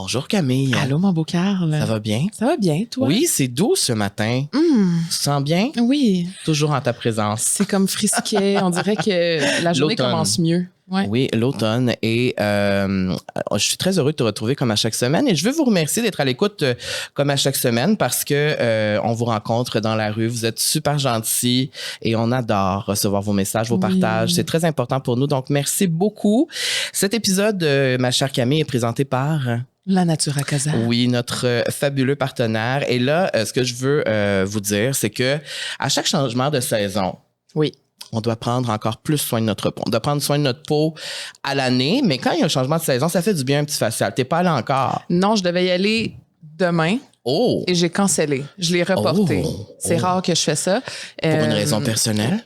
Bonjour Camille. Allô, mon beau Carl. Ça va bien? Ça va bien, toi? Oui, c'est doux ce matin. Tu te sens bien? Oui. Toujours en ta présence. C'est comme frisquet. On dirait que la journée L'automne. commence mieux. Ouais. Oui, l'automne. Et je suis très heureux de te retrouver comme à chaque semaine. Et je veux vous remercier d'être à l'écoute comme à chaque semaine parce que on vous rencontre dans la rue. Vous êtes super gentils et on adore recevoir vos messages, vos partages. C'est très important pour nous. Donc, merci beaucoup. Cet épisode, ma chère Camille, est présenté par... La Natura Casa. Oui, notre fabuleux partenaire. Et là, ce que je veux vous dire, c'est que à chaque changement de saison, Oui. on doit prendre encore plus soin de notre peau. On doit prendre soin de notre peau à l'année, mais quand il y a un changement de saison, ça fait du bien un petit facial. T'es pas allé encore? Non, je devais y aller demain. Oh! Et j'ai cancellé. Je l'ai reporté. Oh. C'est rare que je fais ça. Pour une raison personnelle?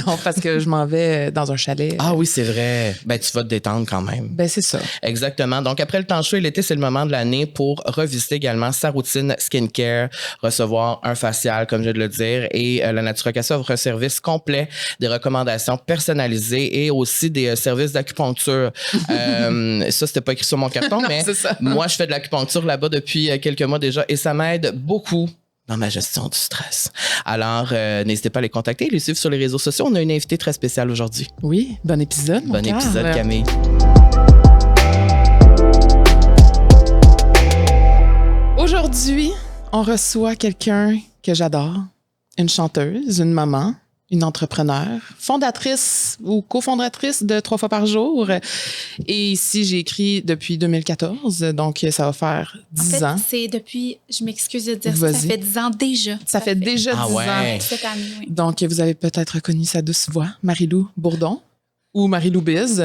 Non, parce que je m'en vais dans un chalet. Ah oui, c'est vrai. Ben, tu vas te détendre quand même. Ben, c'est ça. Exactement. Donc, après le temps chaud et l'été, c'est le moment de l'année pour revisiter également sa routine skincare, recevoir un facial, comme je viens de le dire, et la Natura Casa offre un service complet, des recommandations personnalisées et aussi des services d'acupuncture. Ça, c'était pas écrit sur mon carton, Non, mais c'est ça. moi, je fais de l'acupuncture là-bas depuis quelques mois déjà et ça m'aide beaucoup dans ma gestion du stress. Alors, n'hésitez pas à les contacter et les suivre sur les réseaux sociaux. On a une invitée très spéciale aujourd'hui. Oui, bon épisode, mon Bon Carl. épisode, Camille. Aujourd'hui, on reçoit quelqu'un que j'adore, une chanteuse, une maman, une entrepreneure, fondatrice ou cofondatrice de 3 fois par jour. Et ici, j'ai écrit depuis 2014, donc ça va faire 10 ans. C'est depuis, je m'excuse de dire ça, Vas-y. ça fait 10 ans déjà. Ça fait déjà 10 Ah ouais. ans. Cette année, oui. Donc, vous avez peut-être reconnu sa douce voix, Marie-Lou Bourdon ou Marie-Lou Biz.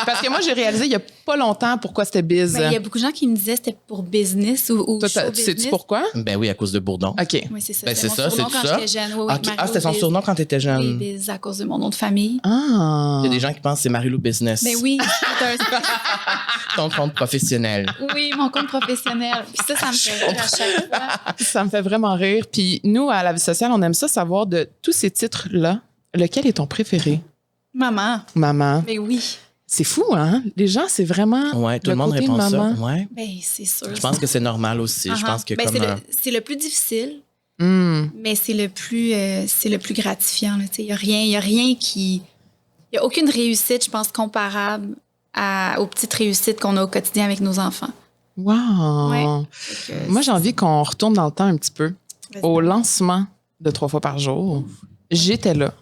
Parce que moi, j'ai réalisé il y a pas longtemps pourquoi c'était Biz. Ben, il y a beaucoup de gens qui me disaient que c'était pour business ou Toi, show sais-tu business. pourquoi? Ben oui, à cause de Bourdon. OK. Oui, c'est ça. Ben, c'est mon ça, surnom c'est quand ça? j'étais jeune. Oui, oui, Ok. Ah, Marie-Lou c'était son Biz. surnom quand t'étais Oui, jeune. Biz, à cause de mon nom de famille. Ah! Il y a des gens qui pensent que c'est Marie-Lou Business. Ben oui, c'est Ton compte professionnel. oui, mon compte professionnel. Puis ça me fait rire à chaque fois. Ça me fait vraiment rire. Puis nous, à la vie sociale, on aime ça savoir de tous ces titres-là, lequel est ton préféré? Maman, Maman. ben oui. C'est fou, hein? Les gens, c'est vraiment. Ouais, tout le monde côté répond maman. ça. Ouais. Ben c'est sûr. Je pense que c'est normal aussi. Je pense que Ben, comme c'est le plus difficile, Hum. mais c'est le plus gratifiant. Il n'y a rien qui... Il n'y a aucune réussite, je pense, comparable aux petites réussites qu'on a au quotidien avec nos enfants. Wow! Ouais. Fait que Moi, j'ai envie qu'on retourne dans le temps un petit peu. Vas-y. Au lancement de 3 fois par jour, j'étais là.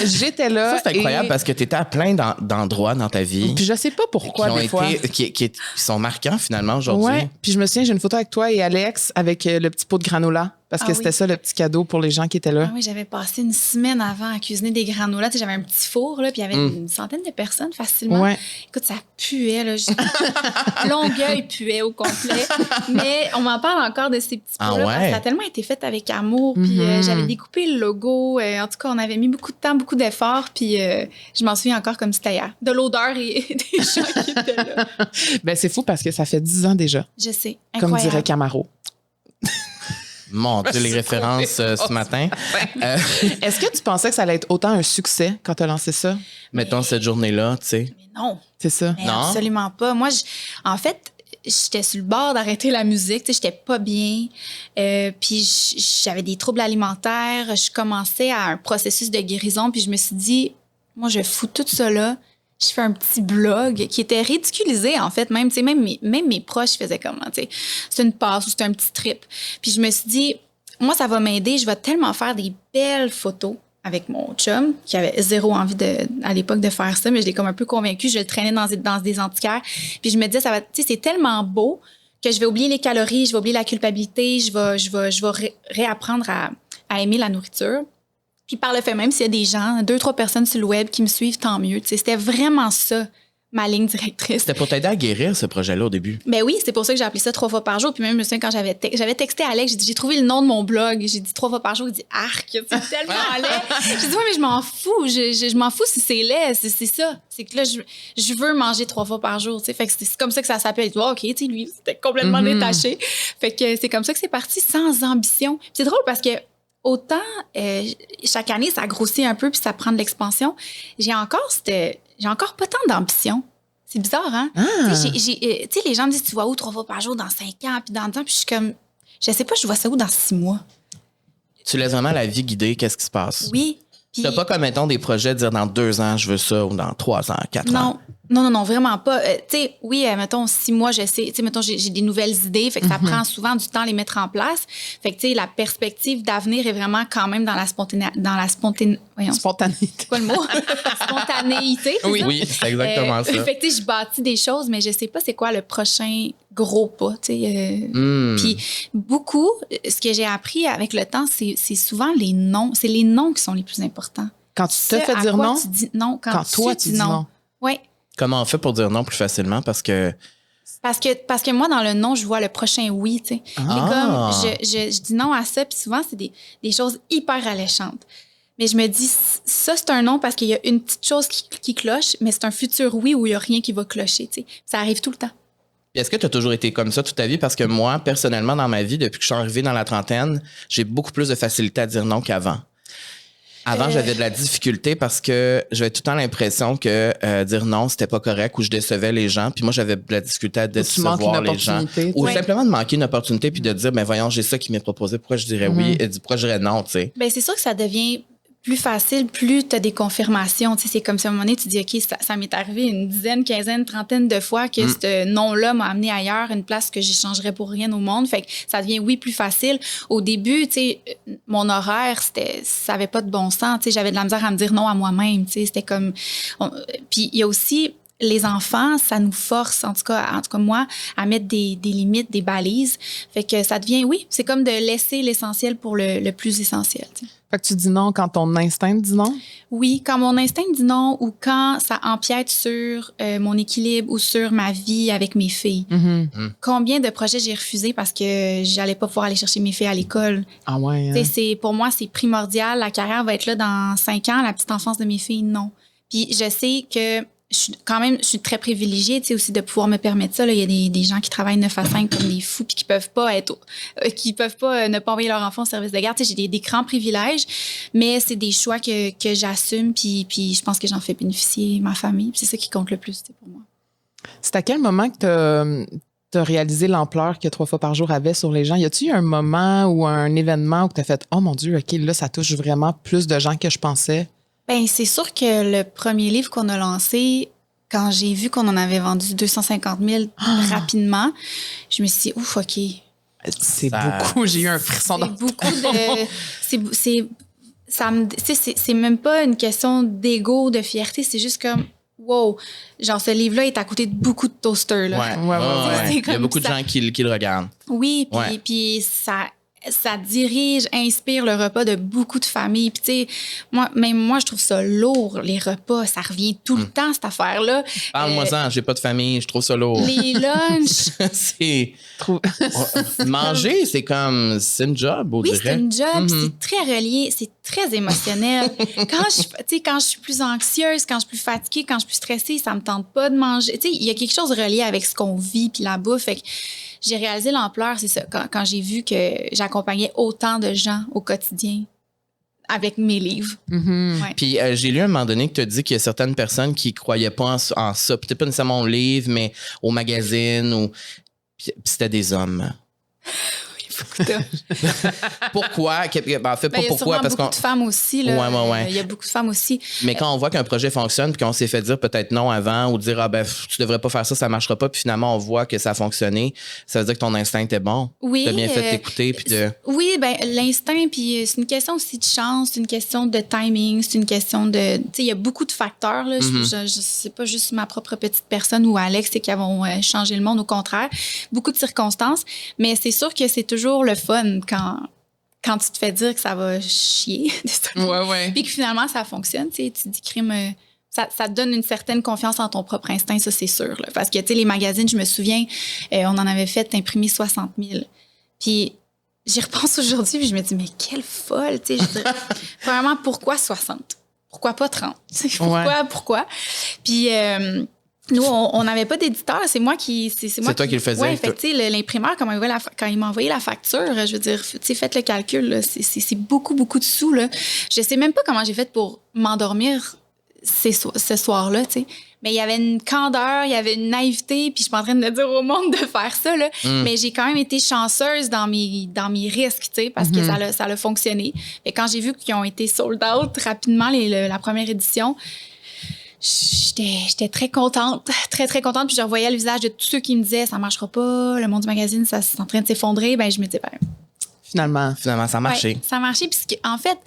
J'étais là. ça, c'est incroyable et- parce que tu étais à plein d'endroits dans ta vie Puis je sais pas pourquoi, qui ont des fois. qui sont marquants finalement aujourd'hui. Ouais. Puis je me souviens, j'ai une photo avec toi et Alex avec le petit pot de granola parce que Ah c'était oui. ça le petit cadeau pour les gens qui étaient là. Ah oui, j'avais passé une semaine avant à cuisiner des granolas. Tu sais, j'avais un petit four, là, puis il y avait une centaine de personnes facilement. Ouais. Écoute, ça puait, là. Longueuil puait au complet. Mais on m'en parle encore de ces petits Ah pots-là ouais? parce que ça a tellement été fait avec amour. Puis j'avais découpé le logo. En tout cas, on avait mis beaucoup de temps, beaucoup d'efforts. Puis je m'en souviens encore comme c'était hier. De l'odeur et des gens qui étaient là. Ben, c'est fou parce que ça fait 10 ans déjà, Je sais. comme Incroyable. dirait Camaro. Mon Dieu, les références ce matin. Est-ce que tu pensais que ça allait être autant un succès quand tu as lancé ça? Mettons cette journée-là, tu sais. Mais non. C'est ça. Mais Non? absolument pas. Moi, en fait, j'étais sur le bord d'arrêter la musique. Tu sais, j'étais pas bien. Puis j'avais des troubles alimentaires. Je commençais à un processus de guérison. Puis je me suis dit, moi, je fous tout ça là. Je fais un petit blog qui était ridiculisé, en fait. Même, tu sais, même mes proches faisaient comment, tu sais. C'est une passe ou c'est un petit trip. Puis je me suis dit, moi, ça va m'aider. Je vais tellement faire des belles photos avec mon chum, qui avait zéro envie à l'époque de faire ça, mais je l'ai comme un peu convaincu. Je le traînais dans des antiquaires. Puis je me disais, ça va, tu sais, c'est tellement beau que je vais oublier les calories, je vais oublier la culpabilité, je vais réapprendre à aimer la nourriture. Puis par le fait même, s'il y a des gens, 2-3 personnes sur le web qui me suivent, tant mieux. Tu sais, c'était vraiment ça, ma ligne directrice. C'était pour t'aider à guérir ce projet-là au début. Ben oui, c'est pour ça que j'ai appelé ça 3 fois par jour. Puis même, je me souviens, quand j'avais texté Alex, j'ai dit, j'ai trouvé le nom de mon blog. J'ai dit 3 fois par jour. Il dit, arc, c'est tellement laid. J'ai dit, ouais, mais je m'en fous. Je m'en fous si c'est laid. C'est ça. C'est que là, je veux manger 3 fois par jour. Tu sais. Fait que c'est comme ça que ça s'appelle. Oh, OK, tu sais, lui, c'était complètement détaché. Fait que c'est comme ça que c'est parti, sans ambition. Puis c'est drôle parce que autant, chaque année, ça grossit un peu puis ça prend de l'expansion. J'ai encore pas tant d'ambition. C'est bizarre, hein? Ah. Tu sais, les gens me disent, tu vois où 3 fois par jour dans 5 ans, puis dans 10 ans, puis je suis comme, je sais pas, je vois ça où dans 6 mois. Tu laisses vraiment la vie guider, qu'est-ce qui se passe? Oui. Puis, T'as pas comme, mettons, des projets de dire dans 2 ans, je veux ça, ou dans 3 ans, 4 ans. Non, vraiment pas. Tu sais, oui, mettons, 6 mois, je sais. Tu sais, mettons, j'ai des nouvelles idées. Fait que ça prend souvent du temps à les mettre en place. Fait que, tu sais, la perspective d'avenir est vraiment quand même dans la Spontanéité. C'est quoi le mot? Spontanéité. C'est ça? Oui, c'est exactement ça. Fait que, tu sais, je bâtis des choses, mais je sais pas c'est quoi le prochain gros pas, tu sais. Puis, beaucoup, ce que j'ai appris avec le temps, c'est souvent les noms. C'est les noms qui sont les plus importants. Quand tu te fais dire non? Tu dis non. Quand toi, tu dis non. Oui. Comment on fait pour dire non plus facilement? Parce que moi, dans le non, je vois le prochain oui, tu sais. C'est comme, je dis non à ça, puis souvent, c'est des choses hyper alléchantes. Mais je me dis, ça, c'est un non parce qu'il y a une petite chose qui cloche, mais c'est un futur oui où il n'y a rien qui va clocher, tu sais. Ça arrive tout le temps. est-ce que tu as toujours été comme ça toute ta vie? Parce que moi, personnellement, dans ma vie, depuis que je suis arrivé dans la trentaine, j'ai beaucoup plus de facilité à dire non qu'avant. Avant, j'avais de la difficulté parce que j'avais tout le temps l'impression que dire non, c'était pas correct ou je décevais les gens. Puis moi, j'avais de la difficulté à décevoir les gens. Ou simplement de manquer une opportunité puis de dire, ben voyons, j'ai ça qui m'est proposé, pourquoi je dirais oui et pourquoi je dirais non, tu sais. Ben c'est sûr que ça devient plus facile, plus tu as des confirmations. Tu sais, c'est comme si à un moment donné, tu dis, OK, ça m'est arrivé une dizaine, quinzaine, trentaine de fois que ce nom-là m'a amené ailleurs, une place que j'échangerais pour rien au monde. Fait que ça devient, oui, plus facile. Au début, tu sais, mon horaire, ça avait pas de bon sens. Tu sais, j'avais de la misère à me dire non à moi-même. Tu sais, c'était comme... Puis il y a aussi... Les enfants, ça nous force, en tout cas moi, à mettre des limites, des balises. Fait que ça devient, oui, c'est comme de laisser l'essentiel pour le plus essentiel. Tu sais. Fait que tu dis non quand ton instinct dit non? Oui, quand mon instinct dit non ou quand ça empiète sur mon équilibre ou sur ma vie avec mes filles. Combien de projets j'ai refusés parce que j'allais pas pouvoir aller chercher mes filles à l'école? Ah ouais. Hein? Pour moi, c'est primordial. La carrière va être là dans 5 ans. La petite enfance de mes filles, non. Puis je sais que je suis très privilégiée, tu sais, aussi de pouvoir me permettre ça. Là. Il y a des gens qui travaillent 9 à 5 comme des fous puis qui peuvent pas ne pas envoyer leur enfant au service de garde. Tu sais, j'ai des grands privilèges, mais c'est des choix que j'assume puis je pense que j'en fais bénéficier ma famille. Puis c'est ça qui compte le plus, pour moi. C'est à quel moment que tu as réalisé l'ampleur que 3 fois par jour avait sur les gens? Y a-t-il eu un moment ou un événement où tu as fait « Oh mon Dieu, OK, là, ça touche vraiment plus de gens que je pensais ». Ben c'est sûr que le premier livre qu'on a lancé, quand j'ai vu qu'on en avait vendu 250 000 rapidement, je me suis dit, ouf, OK. C'est beaucoup. J'ai eu un frisson dans beaucoup c'est même pas une question d'ego, de fierté, c'est juste comme, wow, genre ce livre-là est à côté de beaucoup de toasters. Là. Ouais. Il y a beaucoup de gens qui le regardent. Oui, puis ça dirige, inspire le repas de beaucoup de familles. Puis, tu sais, moi, je trouve ça lourd, les repas. Ça revient tout le temps, cette affaire-là. Parle-moi-en, j'ai pas de famille, je trouve ça lourd. Les lunchs. C'est... Manger, c'est une job, on dirait. Oui, c'est une job, c'est très relié, c'est très émotionnel. Quand je suis plus anxieuse, quand je suis plus fatiguée, quand je suis plus stressée, ça me tente pas de manger. Tu sais, il y a quelque chose de relié avec ce qu'on vit puis la bouffe. Fait que j'ai réalisé l'ampleur, c'est ça, quand j'ai vu que j'accompagnais autant de gens au quotidien avec mes livres. Ouais. Puis j'ai lu à un moment donné que tu as dit qu'il y a certaines personnes qui croyaient pas en ça, peut-être pas nécessairement au livre, mais au magazine, puis c'était des hommes. Pourquoi? En fait, pas pourquoi. Parce beaucoup de femmes aussi. Là. Ouais. Il y a beaucoup de femmes aussi. Mais quand on voit qu'un projet fonctionne puis qu'on s'est fait dire peut-être non avant ou dire tu devrais pas faire ça, ça marchera pas, puis finalement on voit que ça a fonctionné, ça veut dire que ton instinct était bon. Oui. T'as bien fait t'écouter puis de... Oui, l'instinct, puis c'est une question aussi de chance, c'est une question de timing, c'est une question de... Tu sais, il y a beaucoup de facteurs. Là. C'est pas juste ma propre petite personne ou Alex qui avons changé le monde, au contraire. Beaucoup de circonstances. Mais c'est sûr que c'est toujours le fun quand tu te fais dire que ça va chier. Ouais. Puis que finalement, ça fonctionne. Tu dis crime... Ça te donne une certaine confiance en ton propre instinct, ça, c'est sûr. Là. Parce que, tu sais, les magazines, je me souviens, on en avait fait imprimer 60 000. Puis j'y repense aujourd'hui, puis je me dis, mais quelle folle, tu sais. Je dirais, vraiment, pourquoi 60? Pourquoi pas 30? Pourquoi? Puis... nous, on n'avait pas d'éditeur. C'est moi qui... C'est toi qui le faisais. Oui, fait que, tu sais, l'imprimeur, quand il m'a envoyé la facture, je veux dire, tu sais, faites le calcul, là, c'est beaucoup, beaucoup de sous, là. Je sais même pas comment j'ai fait pour m'endormir ce soir-là, tu sais. mais il y avait une candeur, il y avait une naïveté, puis je suis pas en train de dire au monde de faire ça, là. Mais j'ai quand même été chanceuse dans mes risques, tu sais, parce que ça a fonctionné. Et quand j'ai vu qu'ils ont été sold out rapidement, la première édition, j'étais très contente, très, très contente. Puis je revoyais le visage de tous ceux qui me disaient « ça marchera pas, le monde du magazine, ça c'est en train de s'effondrer ». Ben je me disais « Finalement, ça a marché. Ouais, ça a marché. Puis en fait,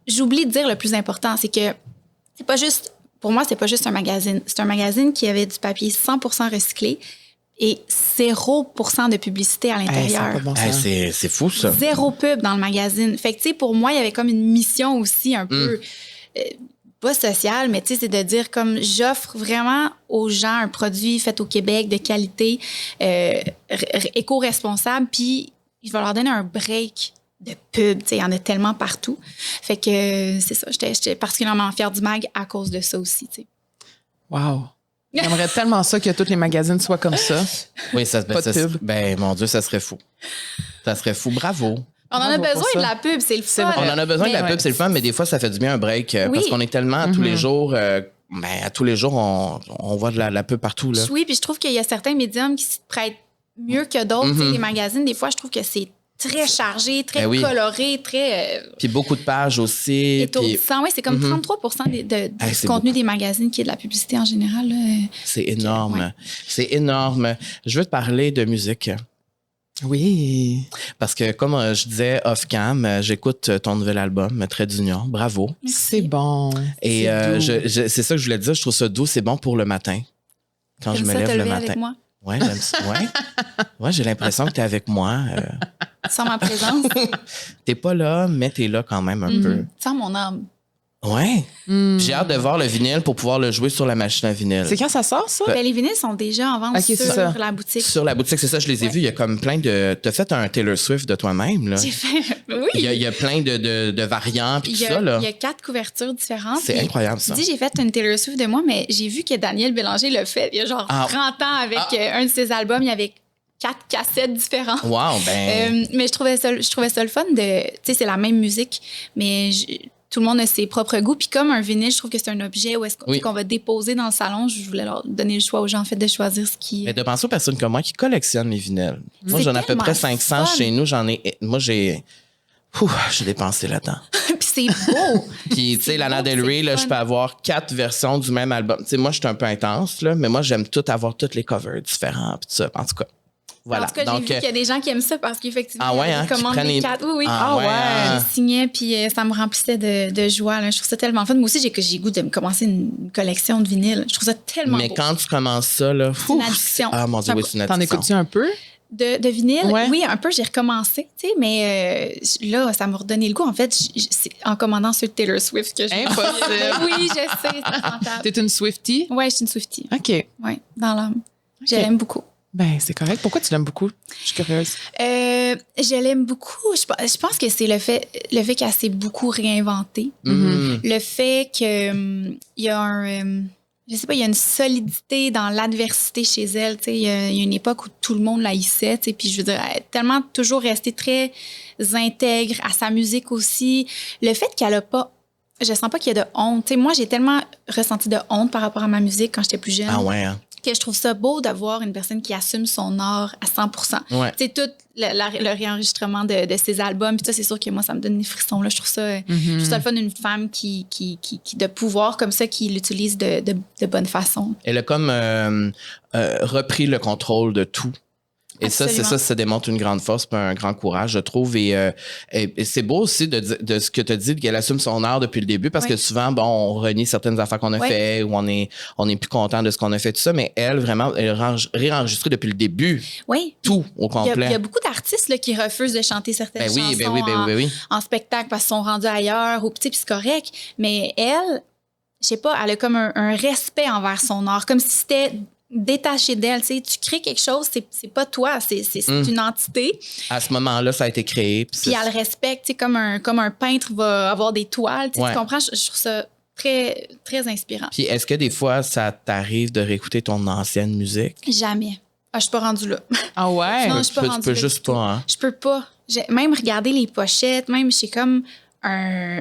j'oublie de dire le plus important, c'est que c'est pas juste... Pour moi, c'est pas juste un magazine. C'est un magazine qui avait du papier 100% recyclé et 0% de publicité à l'intérieur. C'est fou, ça. 0 pub dans le magazine. Fait que, tu sais, pour moi, il y avait comme une mission aussi un peu... pas sociale, mais tu sais, c'est de dire comme j'offre vraiment aux gens un produit fait au Québec de qualité, éco-responsable, puis je vais leur donner un break de pub. Tu sais, il y en a tellement partout. Fait que c'est ça, j'étais particulièrement fière du mag à cause de ça aussi, tu sais. Wow! J'aimerais tellement ça que tous les magazines soient comme ça. Oui, pas de pub. Ben, mon Dieu, ça serait fou. Ça serait fou. Bravo. On en a besoin de la pub, c'est le fun. On en a besoin de la pub, c'est le fun, mais des fois, ça fait du bien un break parce qu'on est tellement tous les jours... à tous les jours, on voit de la pub partout. Là. Oui, puis je trouve qu'il y a certains médiums qui se prêtent mieux que d'autres. Les magazines, des fois, je trouve que c'est très chargé, très coloré, très... Puis beaucoup de pages aussi. Étourdissant. Oui, c'est comme 33% du contenu des magazines qui est de la publicité en général. Là. C'est énorme. Ouais. C'est énorme. Je veux te parler de musique. Oui. Parce que, comme je disais off-cam, j'écoute ton nouvel album, Trait d'Union. Bravo. C'est bon. Et c'est ça que je voulais dire. Je trouve ça doux. C'est bon pour le matin. Quand je me lève le matin. Avec moi? Ouais, j'aime ça. Ouais, j'ai l'impression que tu es avec moi. Sans ma présence. T'es pas là, mais t'es là quand même un peu. Sans mon âme. Ouais. J'ai hâte de voir le vinyle pour pouvoir le jouer sur la machine à vinyle. C'est quand ça sort, ça? Ben, les vinyles sont déjà en vente sur la boutique. Sur la boutique, c'est ça, je les ai vus. Il y a comme plein de... T'as fait un Taylor Swift de toi-même, là. J'ai fait... Oui. Il y a plein de variants pis tout ça, là. Il y a 4 couvertures différentes. C'est incroyable, ça. Tu dis, j'ai fait une Taylor Swift de moi, mais j'ai vu que Daniel Bélanger l'a fait il y a genre 30 ans avec un de ses albums. Il y avait 4 cassettes différentes. Wow, ben... mais je trouvais ça le fun de... Tu sais, c'est la même musique, mais... Tout le monde a ses propres goûts. Puis comme un vinyle, je trouve que c'est un objet où est-ce qu'on va déposer dans le salon. Je voulais leur donner le choix aux gens, en fait, de choisir ce qui... Mais de penser aux personnes comme moi qui collectionnent les vinyles. Moi, j'en ai à peu près 500 chez nous. J'ai dépensé là-dedans. Puis c'est beau! Puis, tu sais, Lana Del Rey, là, je peux avoir 4 versions du même album. Tu sais, moi, je suis un peu intense, là, mais moi, j'aime avoir toutes les covers différents. Puis tout ça, en tout cas. Voilà. En tout cas, j'ai vu qu'il y a des gens qui aiment ça parce qu'effectivement, ils commandent les 4. Oui. Je les signais, puis ça me remplissait de joie. Là. Je trouve ça tellement fun. Moi aussi, j'ai goût de me commencer une collection de vinyles. Je trouve ça tellement beau. Quand tu commences ça, là... C'est une addiction. Ah, mon Dieu, oui, c'est une addiction. T'en écoutes-tu un peu? De vinyle? Ouais. Oui, un peu. J'ai recommencé, tu sais, mais là, ça m'a redonné le goût. En fait, c'est en commandant ceux de Taylor Swift que j'ai... Impossible! Oui, je sais, c'est T'es une Swiftie? Oui, je suis une Swiftie. OK. Oui, dans l'âme. Okay. Je l'aime beaucoup. Ben, c'est correct. Pourquoi tu l'aimes beaucoup? Je suis curieuse. Je l'aime beaucoup. Je pense que c'est le fait qu'elle s'est beaucoup réinventée. Le fait qu'il y a je sais pas, il y a une solidité dans l'adversité chez elle. Il y a une époque où tout le monde la haïssait. Puis je veux dire, elle est tellement toujours restée très intègre à sa musique aussi. Le fait qu'elle a pas... Je sens pas qu'il y a de honte. Moi, j'ai tellement ressenti de honte par rapport à ma musique quand j'étais plus jeune. Ah ouais, hein? Que je trouve ça beau d'avoir une personne qui assume son art à 100%. Ouais. Tu sais, tout le réenregistrement de ses albums, puis ça, c'est sûr que moi, ça me donne des frissons. Là. Je trouve ça le fun d'une femme qui de pouvoir comme ça, qui l'utilise de bonne façon. Elle a comme repris le contrôle de tout. Et ça démontre une grande force et un grand courage, je trouve. Et c'est beau aussi de ce que tu as dit, qu'elle assume son art depuis le début, parce que souvent, on renie certaines affaires qu'on a fait ou on est plus content de ce qu'on a fait, tout ça. Mais elle, vraiment, elle a réenregistré depuis le début. Oui. Tout au complet. Il y a beaucoup d'artistes là, qui refusent de chanter certaines chansons en spectacle parce qu'ils sont rendus ailleurs, ou puis c'est correct. Mais elle, je sais pas, elle a comme un respect envers son art, comme si c'était détaché d'elle, tu sais, tu crées quelque chose, c'est pas toi, c'est une entité. À ce moment-là, ça a été créé. Puis elle le respecte, tu sais, comme un peintre va avoir des toiles, tu comprends? Je trouve ça très, très inspirant. Puis est-ce que des fois, ça t'arrive de réécouter ton ancienne musique? Jamais. Je suis pas rendue là. Ah ouais? Non, je suis pas rendue là. Tu peux juste pas, hein? Je peux pas. Même regarder les pochettes, même, j'ai comme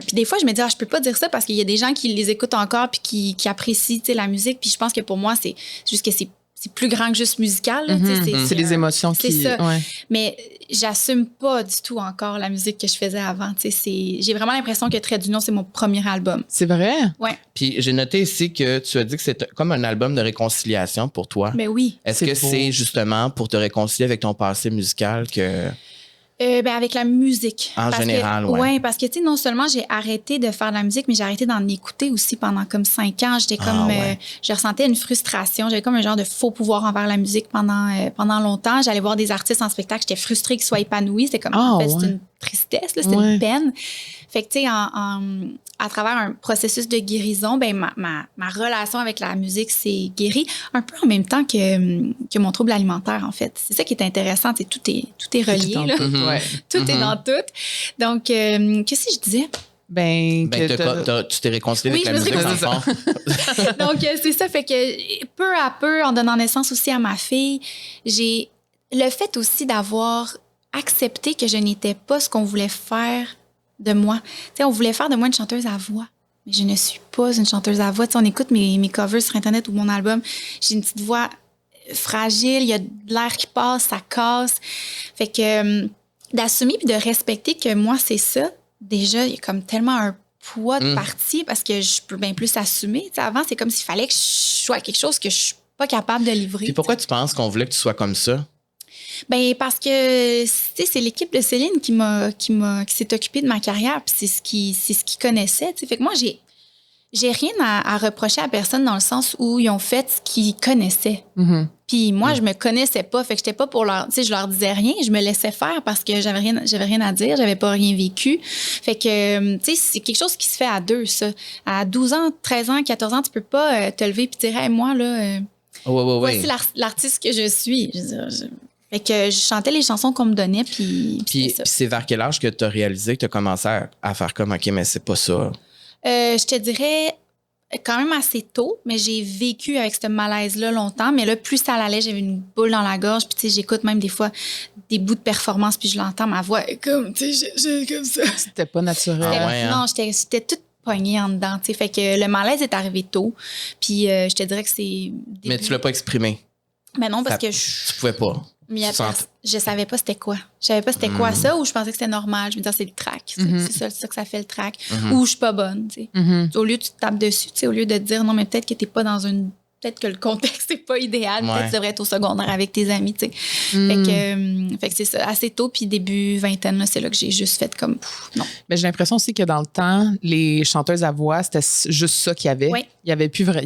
Puis des fois, je me dis, je peux pas dire ça parce qu'il y a des gens qui les écoutent encore puis qui apprécient, tu sais, la musique. Puis je pense que pour moi, c'est juste que c'est plus grand que juste musical. Là, c'est les émotions c'est qui... ça. Ouais. Mais j'assume pas du tout encore la musique que je faisais avant. J'ai vraiment l'impression que Trait d'union, c'est mon premier album. C'est vrai? Ouais. Puis j'ai noté ici que tu as dit que c'est comme un album de réconciliation pour toi. Mais oui. Est-ce que beau. c'est justement pour te réconcilier avec ton passé musical que... Avec la musique. En général, ouais. Oui, parce que, tu sais, non seulement j'ai arrêté de faire de la musique, mais j'ai arrêté d'en écouter aussi pendant comme 5 ans. J'étais comme... ouais. Je ressentais une frustration. J'avais comme un genre de faux pouvoir envers la musique pendant longtemps. J'allais voir des artistes en spectacle. J'étais frustrée qu'ils soient épanouis. C'était comme, en fait, c'est une tristesse, là, c'était une peine. Fait que, tu sais, à travers un processus de guérison, ben ma relation avec la musique s'est guérie un peu en même temps que mon trouble alimentaire, en fait. C'est ça qui est intéressant. Tout est relié. Là. Ouais. Tout est dans tout. Donc, qu'est-ce que je disais? Tu t'es réconcilié avec la musique, dans le fond. Donc, c'est ça. Fait que peu à peu, en donnant naissance aussi à ma fille, j'ai le fait aussi d'avoir accepté que je n'étais pas ce qu'on voulait faire de moi. Tu sais, on voulait faire de moi une chanteuse à voix. Mais je ne suis pas une chanteuse à voix. Tu sais, on écoute mes covers sur Internet ou mon album. J'ai une petite voix fragile. Il y a de l'air qui passe, ça casse. Fait que d'assumer puis de respecter que moi, c'est ça, déjà, il y a comme tellement un poids de partie parce que je peux bien plus assumer. Tu sais, avant, c'est comme s'il fallait que je sois quelque chose que je suis pas capable de livrer. Puis pourquoi tu penses qu'on voulait que tu sois comme ça? Ben parce que c'est l'équipe de Céline qui s'est occupée de ma carrière, puis c'est ce qu'ils connaissaient. T'sais. Fait que moi j'ai rien à reprocher à personne dans le sens où ils ont fait ce qu'ils connaissaient. Puis moi je me connaissais pas, fait que j'étais pas pour leur, je leur disais rien, je me laissais faire parce que j'avais rien à dire, j'avais pas rien vécu. Fait que c'est quelque chose qui se fait à deux, ça. À 12 ans, 13 ans, 14 ans, tu peux pas te lever puis dire hey, moi là voici l'artiste que je suis. Je veux dire, fait que je chantais les chansons qu'on me donnait, puis c'est vers quel âge que tu as réalisé que tu as commencé à faire comme, OK, mais c'est pas ça? Je te dirais quand même assez tôt, mais j'ai vécu avec ce malaise-là longtemps. Mais là, plus ça allait, j'avais une boule dans la gorge. Puis, tu sais, j'écoute même des fois des bouts de performance, puis je l'entends, ma voix est comme, tu sais, j'ai comme ça. C'était pas naturel. Non, j'étais toute pognée en dedans, tu sais. Fait que le malaise est arrivé tôt. Puis, je te dirais que c'est... Mais tu l'as pas exprimé? Mais non, parce que tu pouvais pas. Je savais pas c'était quoi. Je savais pas c'était quoi ça, ou je pensais que c'était normal. Je me disais, c'est le track. C'est ça que ça fait le track. Ou je suis pas bonne, tu sais. Au lieu tu te tapes dessus, tu sais, au lieu de te dire, non, mais peut-être que t'es pas dans une... Peut-être que le contexte n'est pas idéal. Peut-être que tu devrais être au secondaire avec tes amis, tu sais. Fait que c'est ça. Assez tôt, puis début vingtaine, là, c'est là que j'ai juste fait comme, non. Mais j'ai l'impression aussi que dans le temps, les chanteuses à voix, c'était juste ça qu'il y avait. Oui. Il y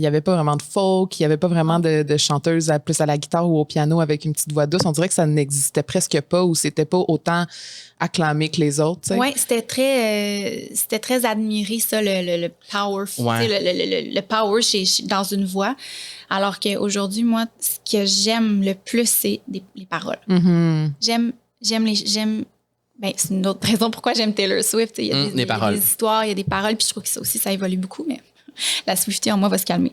avait pas vraiment de folk, il y avait pas vraiment de chanteuses plus à la guitare ou au piano avec une petite voix douce. On dirait que ça n'existait presque pas ou c'était pas autant acclamé que les autres. Oui, c'était très admiré, ça, le power, le power dans une voix. Alors qu'aujourd'hui, moi, ce que j'aime le plus, c'est les paroles. J'aime ben, c'est une autre raison pourquoi j'aime Taylor Swift. Il y a des histoires, il y a des paroles, puis je trouve que ça aussi, ça évolue beaucoup, mais la Swiftie en moi va se calmer.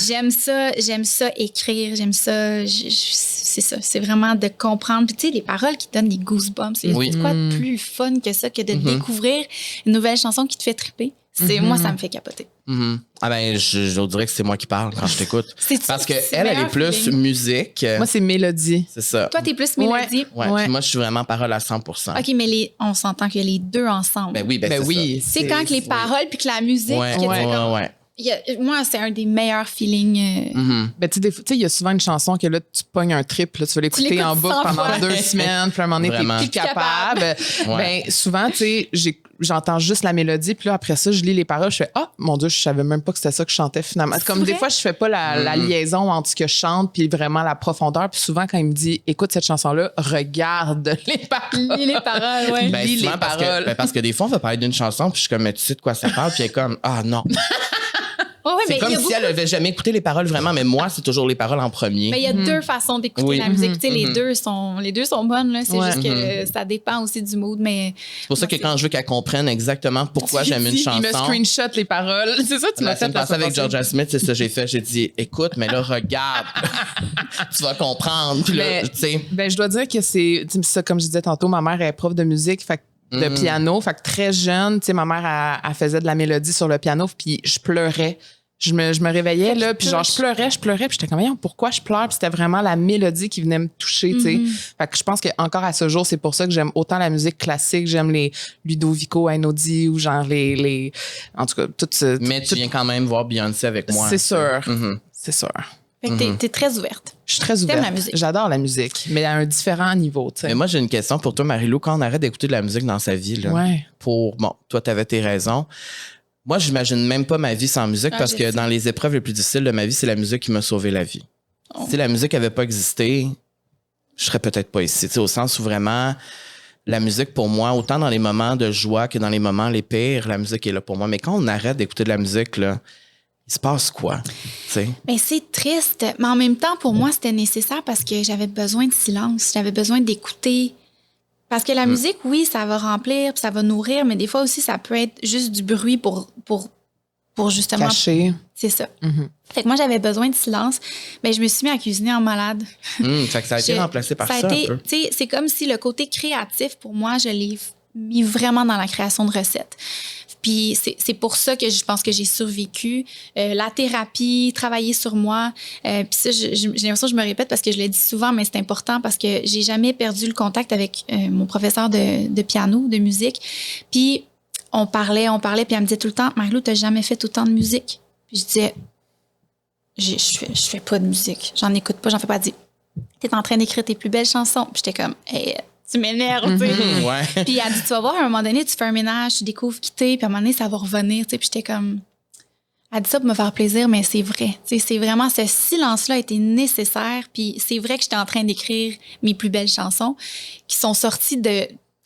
J'aime ça écrire, j'aime ça, c'est ça, c'est vraiment de comprendre. Puis tu sais, les paroles qui donnent des goosebumps, c'est quoi de plus fun que ça, que de découvrir une nouvelle chanson qui te fait triper. Moi, ça me fait capoter. Ah ben, je dirais que c'est moi qui parle quand je t'écoute. Parce qu'elle, elle est plus feeling. Musique. Moi, c'est mélodie. C'est ça. Toi, t'es plus mélodie. Ouais. Puis moi, je suis vraiment parole à 100%. OK, mais on s'entend que les deux ensemble. Ben oui, c'est quand que les paroles puis que la musique... Moi, c'est un des meilleurs feelings. Ben, tu sais, il y a souvent une chanson que là, tu pognes un trip, là, tu vas l'écouter en boucle pendant 2 semaines, puis à un moment donné, t'es plus capable. Ben, souvent, tu sais, j'entends juste la mélodie, puis là, après ça, je lis les paroles, je fais « Ah, mon Dieu, je savais même pas que c'était ça que je chantais finalement. » Comme des fois, je fais pas la liaison entre ce que je chante puis vraiment la profondeur. Puis souvent, quand il me dit « Écoute cette chanson-là, regarde les paroles. » Lis les paroles, oui. Ben, lis les paroles. Parce que des fois, on va parler d'une chanson, puis je suis comme « Mais tu sais de quoi ça parle? » Puis elle est comme « Ah non. » C'est comme si elle n'avait jamais écouté les paroles vraiment, mais moi, c'est toujours les paroles en premier. Mais il y a deux façons d'écouter la musique. Tu sais, les deux sont bonnes. Là. C'est juste que ça dépend aussi du mood. Mais c'est pour ça que quand je veux qu'elle comprenne exactement pourquoi j'aime une chanson... Il me screenshot les paroles. C'est ça, tu m'as fait passer avec Georgia Smith, c'est ça que j'ai fait. J'ai dit, écoute, mais là, regarde. Tu vas comprendre. Puis là, tu sais... Ben, je dois dire que c'est ça, comme je disais tantôt, ma mère est prof de musique. Fait de piano. Fait que très jeune, tu sais, ma mère, elle faisait de la mélodie sur le piano, puis je pleurais. Je me réveillais, là, puis genre, je pleurais, puis j'étais comme, voyons, pourquoi je pleure? Puis c'était vraiment la mélodie qui venait me toucher, tu sais. Fait que je pense qu'encore à ce jour, c'est pour ça que j'aime autant la musique classique, j'aime les Ludovico Einaudi ou genre les en tout cas, tout ce... Mais tu viens quand même voir Beyoncé avec moi. C'est sûr, c'est sûr. Fait que t'es très ouverte. Je suis très T'aimes ouverte. la musique. J'adore la musique, mais à un différent niveau, tu sais. Mais moi, j'ai une question pour toi, Marie-Lou. Quand on arrête d'écouter de la musique dans sa vie, là, bon, toi, t'avais tes raisons. Moi, j'imagine même pas ma vie sans musique parce que dans les épreuves les plus difficiles de ma vie, c'est la musique qui m'a sauvé la vie. Si la musique avait pas existé, je serais peut-être pas ici. Tu sais, au sens où vraiment, la musique pour moi, autant dans les moments de joie que dans les moments les pires, la musique est là pour moi. Mais quand on arrête d'écouter de la musique, là, il se passe quoi? Ben, c'est triste, mais en même temps, pour moi, c'était nécessaire parce que j'avais besoin de silence. J'avais besoin d'écouter. Parce que la musique, oui, ça va remplir, puis ça va nourrir, mais des fois aussi, ça peut être juste du bruit pour justement... Cacher. C'est ça. Fait que moi, j'avais besoin de silence, mais je me suis mis à cuisiner en malade. Fait que ça a été remplacé par ça un peu. C'est comme si le côté créatif, pour moi, je l'ai mis vraiment dans la création de recettes. Puis c'est pour ça que je pense que j'ai survécu. La thérapie, travailler sur moi. Puis ça, j'ai l'impression que je me répète parce que je le dis souvent, mais c'est important parce que j'ai jamais perdu le contact avec mon professeur de piano, de musique. Puis on parlait, puis elle me disait tout le temps, Marie-Lou, t'as jamais fait autant de musique. Puis je disais, je fais pas de musique. J'en écoute pas, j'en fais pas. Elle dit, t'es en train d'écrire tes plus belles chansons. Puis j'étais comme, hey, tu m'énerves, tu sais. Ouais. Puis elle dit, tu vas voir, à un moment donné, tu fais un ménage, tu découvres qui t'es, puis à un moment donné, ça va revenir, tu sais. Puis j'étais comme... Elle dit ça pour me faire plaisir, mais c'est vrai. Tu sais, c'est vraiment, ce silence-là a été nécessaire. Puis c'est vrai que j'étais en train d'écrire mes plus belles chansons qui sont sorties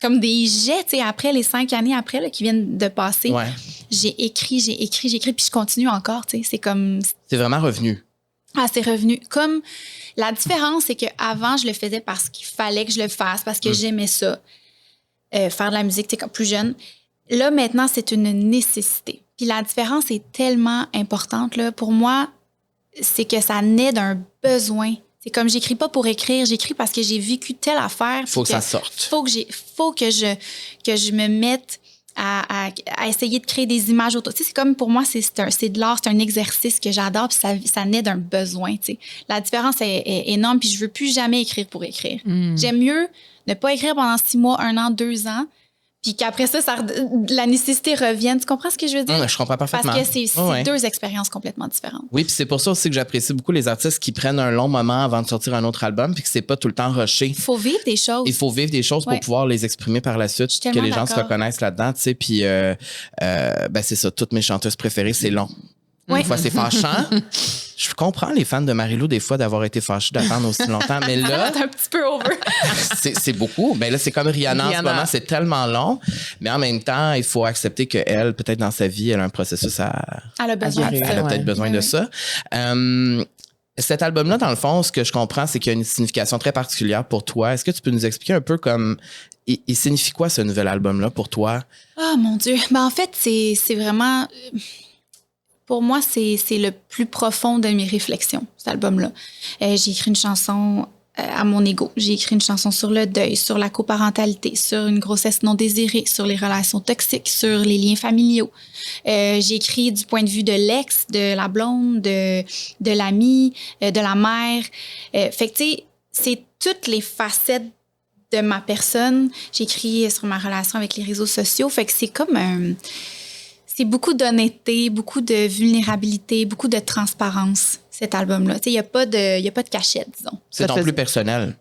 comme des jets, tu sais, après les 5 années après, là, qui viennent de passer. Ouais. J'ai écrit, puis je continue encore, tu sais. C'est comme... C'est vraiment revenu. Ah, c'est revenu. Comme la différence, c'est qu'avant, je le faisais parce qu'il fallait que je le fasse, parce que j'aimais ça. Faire de la musique, tu sais, comme plus jeune. Là, maintenant, c'est une nécessité. Puis la différence est tellement importante, là. Pour moi, c'est que ça naît d'un besoin. C'est comme j'écris pas pour écrire, j'écris parce que j'ai vécu telle affaire. Faut que ça sorte. Faut que je me mette à essayer de créer des images autour. Tu sais, c'est comme pour moi, c'est de l'art, c'est un exercice que j'adore, puis ça naît d'un besoin. Tu sais. La différence est énorme, puis je veux plus jamais écrire pour écrire. J'aime mieux ne pas écrire pendant 6 mois, 1 an, 2 ans, puis qu'après ça, la nécessité revienne. Tu comprends ce que je veux dire? Je comprends parfaitement. Parce que c'est 2 expériences complètement différentes. Oui, puis c'est pour ça aussi que j'apprécie beaucoup les artistes qui prennent un long moment avant de sortir un autre album, puis que c'est pas tout le temps rushé. Il faut vivre des choses. Il faut vivre des choses pour pouvoir les exprimer par la suite, que les gens se reconnaissent là-dedans, tu sais. Puis, ben c'est ça, toutes mes chanteuses préférées, c'est long. Oui. Des fois, c'est fâchant. Je comprends les fans de Marie-Lou, des fois, d'avoir été fâchés d'attendre aussi longtemps. Mais là, c'est un petit peu over. c'est beaucoup. Mais là, c'est comme Rihanna en ce moment, c'est tellement long. Mais en même temps, il faut accepter qu'elle, peut-être dans sa vie, elle a un processus Elle a besoin de ça. Elle a peut-être besoin de ça. Cet album-là, dans le fond, ce que je comprends, c'est qu'il y a une signification très particulière pour toi. Est-ce que tu peux nous expliquer un peu comme... Il signifie quoi, ce nouvel album-là, pour toi? Oh, mon Dieu. Ben, en fait, c'est vraiment... Pour moi, c'est le plus profond de mes réflexions, cet album-là. J'ai écrit une chanson à mon ego. J'ai écrit une chanson sur le deuil, sur la coparentalité, sur une grossesse non désirée, sur les relations toxiques, sur les liens familiaux. J'ai écrit du point de vue de l'ex, de la blonde, de l'amie, de la mère. Fait que, tu sais, c'est toutes les facettes de ma personne. J'ai écrit sur ma relation avec les réseaux sociaux. Fait que c'est comme c'est beaucoup d'honnêteté, beaucoup de vulnérabilité, beaucoup de transparence, cet album-là. Il n'y a pas de cachette, disons. C'est ton plus personnel.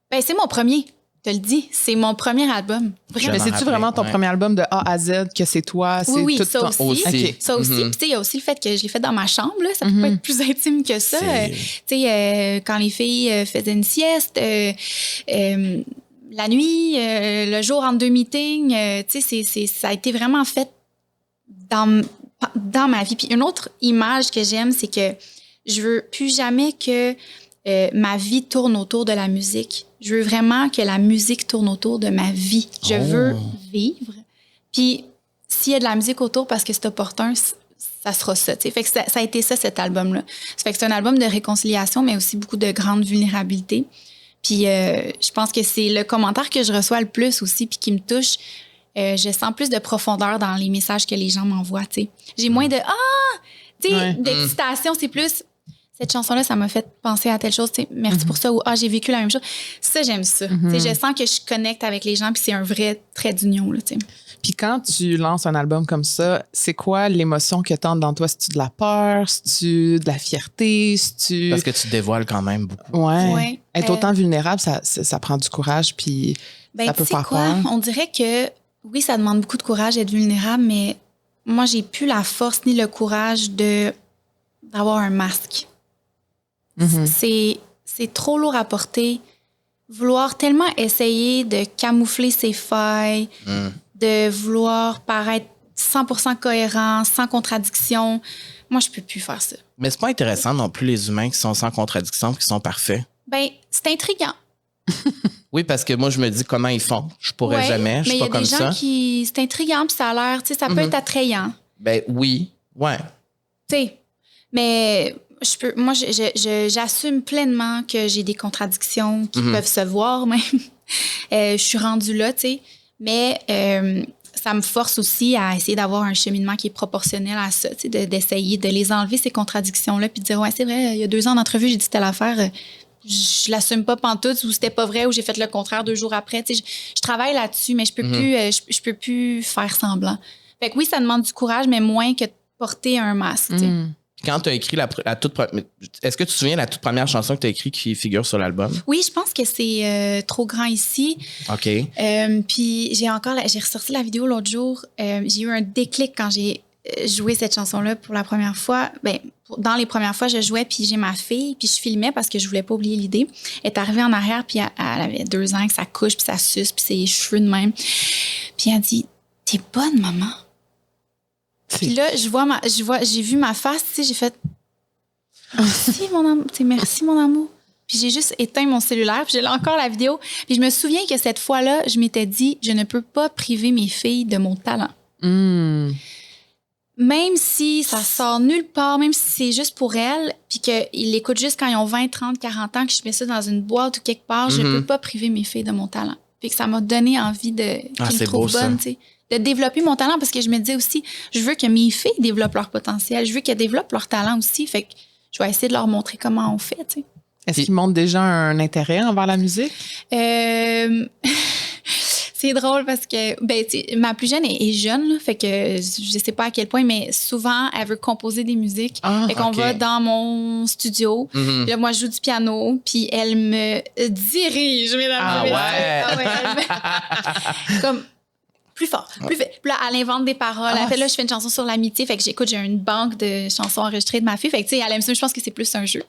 Ben, c'est mon premier, je te le dis. C'est mon premier album. Vraiment. Mais c'est-tu vraiment ton premier album de A à Z, que c'est toi? C'est oui, tout ça aussi. Okay. Ça aussi. Puis, il y a aussi le fait que je l'ai fait dans ma chambre. Là. Ça peut pas être plus intime que ça. Quand les filles faisaient une sieste, la nuit, le jour entre 2 meetings, ça a été vraiment fait dans ma vie. Puis une autre image que j'aime, c'est que je veux plus jamais que ma vie tourne autour de la musique. Je veux vraiment que la musique tourne autour de ma vie. Je veux vivre. Puis s'il y a de la musique autour parce que c'est opportun, ça sera ça. T'sais. Fait que ça a été ça, cet album-là. Ça fait que c'est un album de réconciliation, mais aussi beaucoup de grande vulnérabilité. Puis je pense que c'est le commentaire que je reçois le plus aussi, puis qui me touche. je sens plus de profondeur dans les messages que les gens m'envoient, tu sais. J'ai moins de tu sais, d'excitation, c'est plus cette chanson-là, ça m'a fait penser à telle chose, tu sais, merci pour ça, ou j'ai vécu la même chose. Ça, j'aime ça. Tu sais, je sens que je connecte avec les gens, puis c'est un vrai trait d'union, là, tu sais. Puis quand tu lances un album comme ça, c'est quoi l'émotion que tente dans toi? C'est-tu de la peur? C'est-tu de la fierté? C'est-tu... Parce que tu dévoiles quand même beaucoup. Ouais. Être autant vulnérable, ça prend du courage, puis ça peut faire peur. On dirait que, oui, ça demande beaucoup de courage d'être vulnérable, mais moi, j'ai plus la force ni le courage d'avoir un masque. C'est trop lourd à porter. Vouloir tellement essayer de camoufler ses failles, de vouloir paraître 100% cohérent, sans contradiction. Moi, je peux plus faire ça. Mais c'est pas intéressant non plus les humains qui sont sans contradiction, qui sont parfaits. Ben, c'est intriguant. Oui, parce que moi, je me dis comment ils font. Je pourrais jamais, je suis pas comme ça. Mais il y a des gens qui... C'est intriguant, puis ça a l'air... Tu sais, ça peut être attrayant. Ben oui, ouais. Tu sais, mais... Moi, j'assume pleinement que j'ai des contradictions qui peuvent se voir même. Je suis rendue là, tu sais. Mais ça me force aussi à essayer d'avoir un cheminement qui est proportionnel à ça, tu sais, d'essayer de les enlever, ces contradictions-là, puis de dire, ouais, c'est vrai, il y a 2 ans d'entrevue, j'ai dit telle affaire, je l'assume pas pantoute, ou c'était pas vrai, ou j'ai fait le contraire 2 jours après. Tu sais, je travaille là-dessus, mais je peux plus, je peux plus faire semblant. Fait que oui, ça demande du courage, mais moins que de porter un masque, tu sais. Quand tu as écrit la toute première... Est-ce que tu te souviens de la toute première chanson que tu as écrite qui figure sur l'album? Oui, je pense que c'est Trop grand ici. OK. Puis j'ai ressorti la vidéo l'autre jour. J'ai eu un déclic quand j'ai joué cette chanson-là pour la première fois. Ben, dans les premières fois, je jouais, puis j'ai ma fille, puis je filmais parce que je voulais pas oublier l'idée. Elle est arrivée en arrière, puis elle avait 2 ans, que ça couche, puis ça suce, puis ses cheveux de même. Puis elle dit, « T'es bonne, maman. » Puis là, j'ai vu ma face, tu sais, j'ai fait merci mon amour, tu sais, merci mon amour. Puis j'ai juste éteint mon cellulaire, puis j'ai là encore la vidéo. Puis je me souviens que cette fois-là, je m'étais dit, je ne peux pas priver mes filles de mon talent. Même si ça sort nulle part, même si c'est juste pour elles, puis qu'ils l'écoutent juste quand ils ont 20, 30, 40 ans, que je mets ça dans une boîte ou quelque part, je peux pas priver mes filles de mon talent. Puis que ça m'a donné envie qu'ils me trouvent bonne, tu sais. De développer mon talent, parce que je me disais aussi, je veux que mes filles développent leur potentiel, je veux qu'elles développent leur talent aussi, fait que je vais essayer de leur montrer comment on fait, tu sais. Est-ce qu'ils montrent déjà un intérêt envers la musique? C'est drôle parce que ma plus jeune est jeune, là, fait que je sais pas à quel point, mais souvent, elle veut composer des musiques. Fait qu'on va dans mon studio, puis là, moi, je joue du piano, puis elle me dirige, mesdames et messieurs. Comme... plus fort, plus vite. Puis là, elle invente des paroles. Elle fait, là, je fais une chanson sur l'amitié. Fait que j'écoute, j'ai une banque de chansons enregistrées de ma fille. Fait que, tu sais, elle aime ça. Je pense que c'est plus un jeu.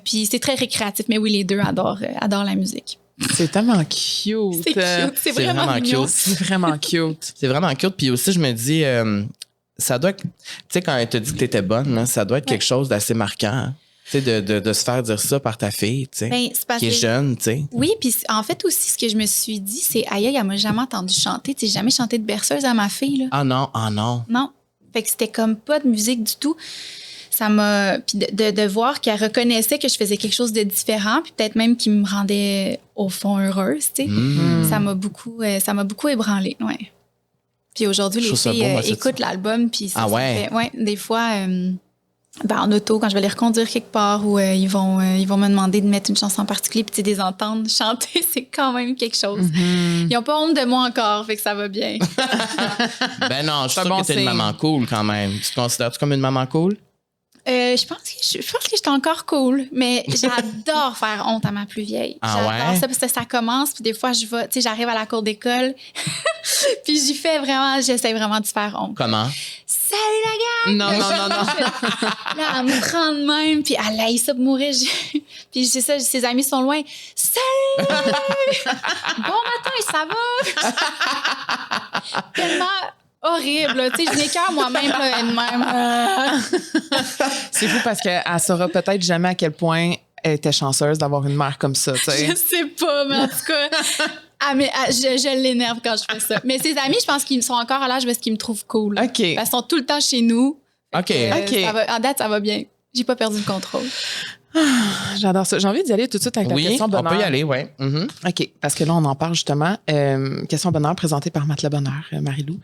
Puis c'est très récréatif. Mais oui, les deux adorent la musique. C'est tellement cute. C'est cute. C'est vraiment cute. C'est vraiment cute. C'est vraiment cute. Puis aussi, je me dis, ça doit être... Tu sais, quand elle te dit que t'étais bonne, là, ça doit être quelque chose d'assez marquant. Hein? Tu sais, de se faire dire ça par ta fille, tu sais, qui est jeune, tu sais. Oui, puis en fait aussi, ce que je me suis dit, c'est, aïe, elle m'a jamais entendu chanter. Tu sais, jamais chanté de berceuse à ma fille, là. Ah non, ah non. Non. Fait que c'était comme pas de musique du tout. Ça m'a... Puis de voir qu'elle reconnaissait que je faisais quelque chose de différent, puis peut-être même qui me rendait, au fond, heureuse, tu sais. Ça m'a beaucoup ébranlée, ouais. Puis aujourd'hui, les filles écoutent l'album, puis ça fait... Ouais, des fois... en auto, quand je vais les reconduire quelque part, ou ils vont me demander de mettre une chanson en particulier, puis des entendre chanter, c'est quand même quelque chose. Ils n'ont pas honte de moi encore, fait que ça va bien. Ben non, je suis sûre que t'es une maman cool quand même. Tu te considères-tu comme une maman cool? Je pense que j'étais encore cool, mais j'adore faire honte à ma plus vieille. J'adore ça parce que ça commence, puis des fois, j'arrive à la cour d'école, puis j'essaie vraiment de faire honte. Comment? Salut la gang! Non. Là, elle me prend de même, puis elle haït ça pour mourir. Puis c'est ça, ses amis sont loin. Salut! Bon matin, ça va? Tellement horrible, tu sais, je m'écoeure moi-même, là, elle-même. C'est fou parce qu'elle saura peut-être jamais à quel point elle était chanceuse d'avoir une mère comme ça, tu sais. Je sais pas, mais en tout cas... je l'énerve quand je fais ça. Mais ses amis, je pense qu'ils sont encore à l'âge parce qu'ils me trouvent cool. OK. Ils sont tout le temps chez nous. OK. En date, ça va bien. J'ai pas perdu le contrôle. J'adore ça. J'ai envie d'y aller tout de suite avec la Oui, question on bonheur. peut y aller, oui. OK, parce que là, on en parle justement. Question bonheur présentée par Matelas Bonheur, Marie-Lou.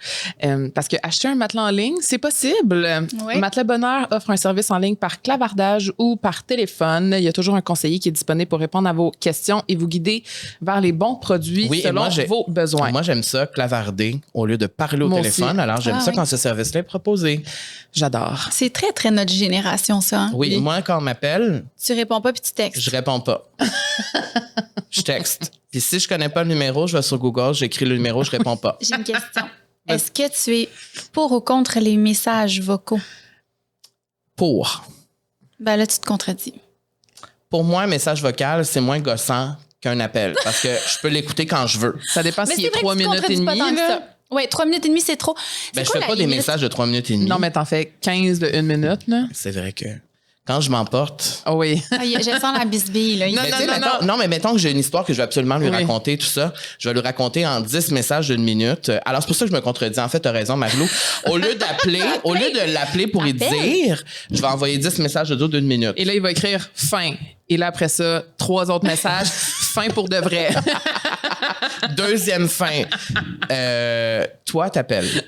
Parce que acheter un matelas en ligne, c'est possible. Oui. Matelas Bonheur offre un service en ligne par clavardage ou par téléphone. Il y a toujours un conseiller qui est disponible pour répondre à vos questions et vous guider vers les bons produits Oui, et selon moi, vos besoins. Moi, j'aime ça, clavarder, au lieu de parler au Moi téléphone. aussi. Alors, j'aime Ah ça oui. quand ce service-là est proposé. J'adore. C'est très, très notre génération, ça. Hein? Oui, moi, quand on m'appelle, Tu réponds pas puis tu textes. je réponds pas. Je texte. Puis si je connais pas le numéro, je vais sur Google, j'écris le numéro, je réponds pas. J'ai une question. Est-ce que tu es pour ou contre les messages vocaux? Pour. Ben là, tu te contredis. Pour moi, un message vocal, c'est moins gossant qu'un appel parce que je peux l'écouter quand je veux. Ça dépend Mais s'il c'est est vrai 3 que tu te minutes et contredis pas demie. tant que Là. ça. Oui, 3 minutes et demie, c'est trop. Ben, je quoi fais la pas des limite? messages de 3 minutes et demie. Non, mais t'en fais 15 de 1 minute. Là. C'est vrai que quand je m'emporte. Oh oui. Ah, je sens la bisbille, là. Non, Mais non, tu sais, non, mettons- non, mais mettons que j'ai une histoire que je vais absolument lui Oui. raconter, tout ça. Je vais lui raconter en 10 messages d'une minute. Alors, c'est pour ça que je me contredis. En fait, t'as raison, Marie-Lou. Au lieu de l'appeler pour lui Appelle. dire, je vais envoyer 10 messages de d'une minute. Et là, il va écrire fin. Et là, après ça, 3 autres messages. Fin pour de vrai. Deuxième fin. Toi, t'appelles.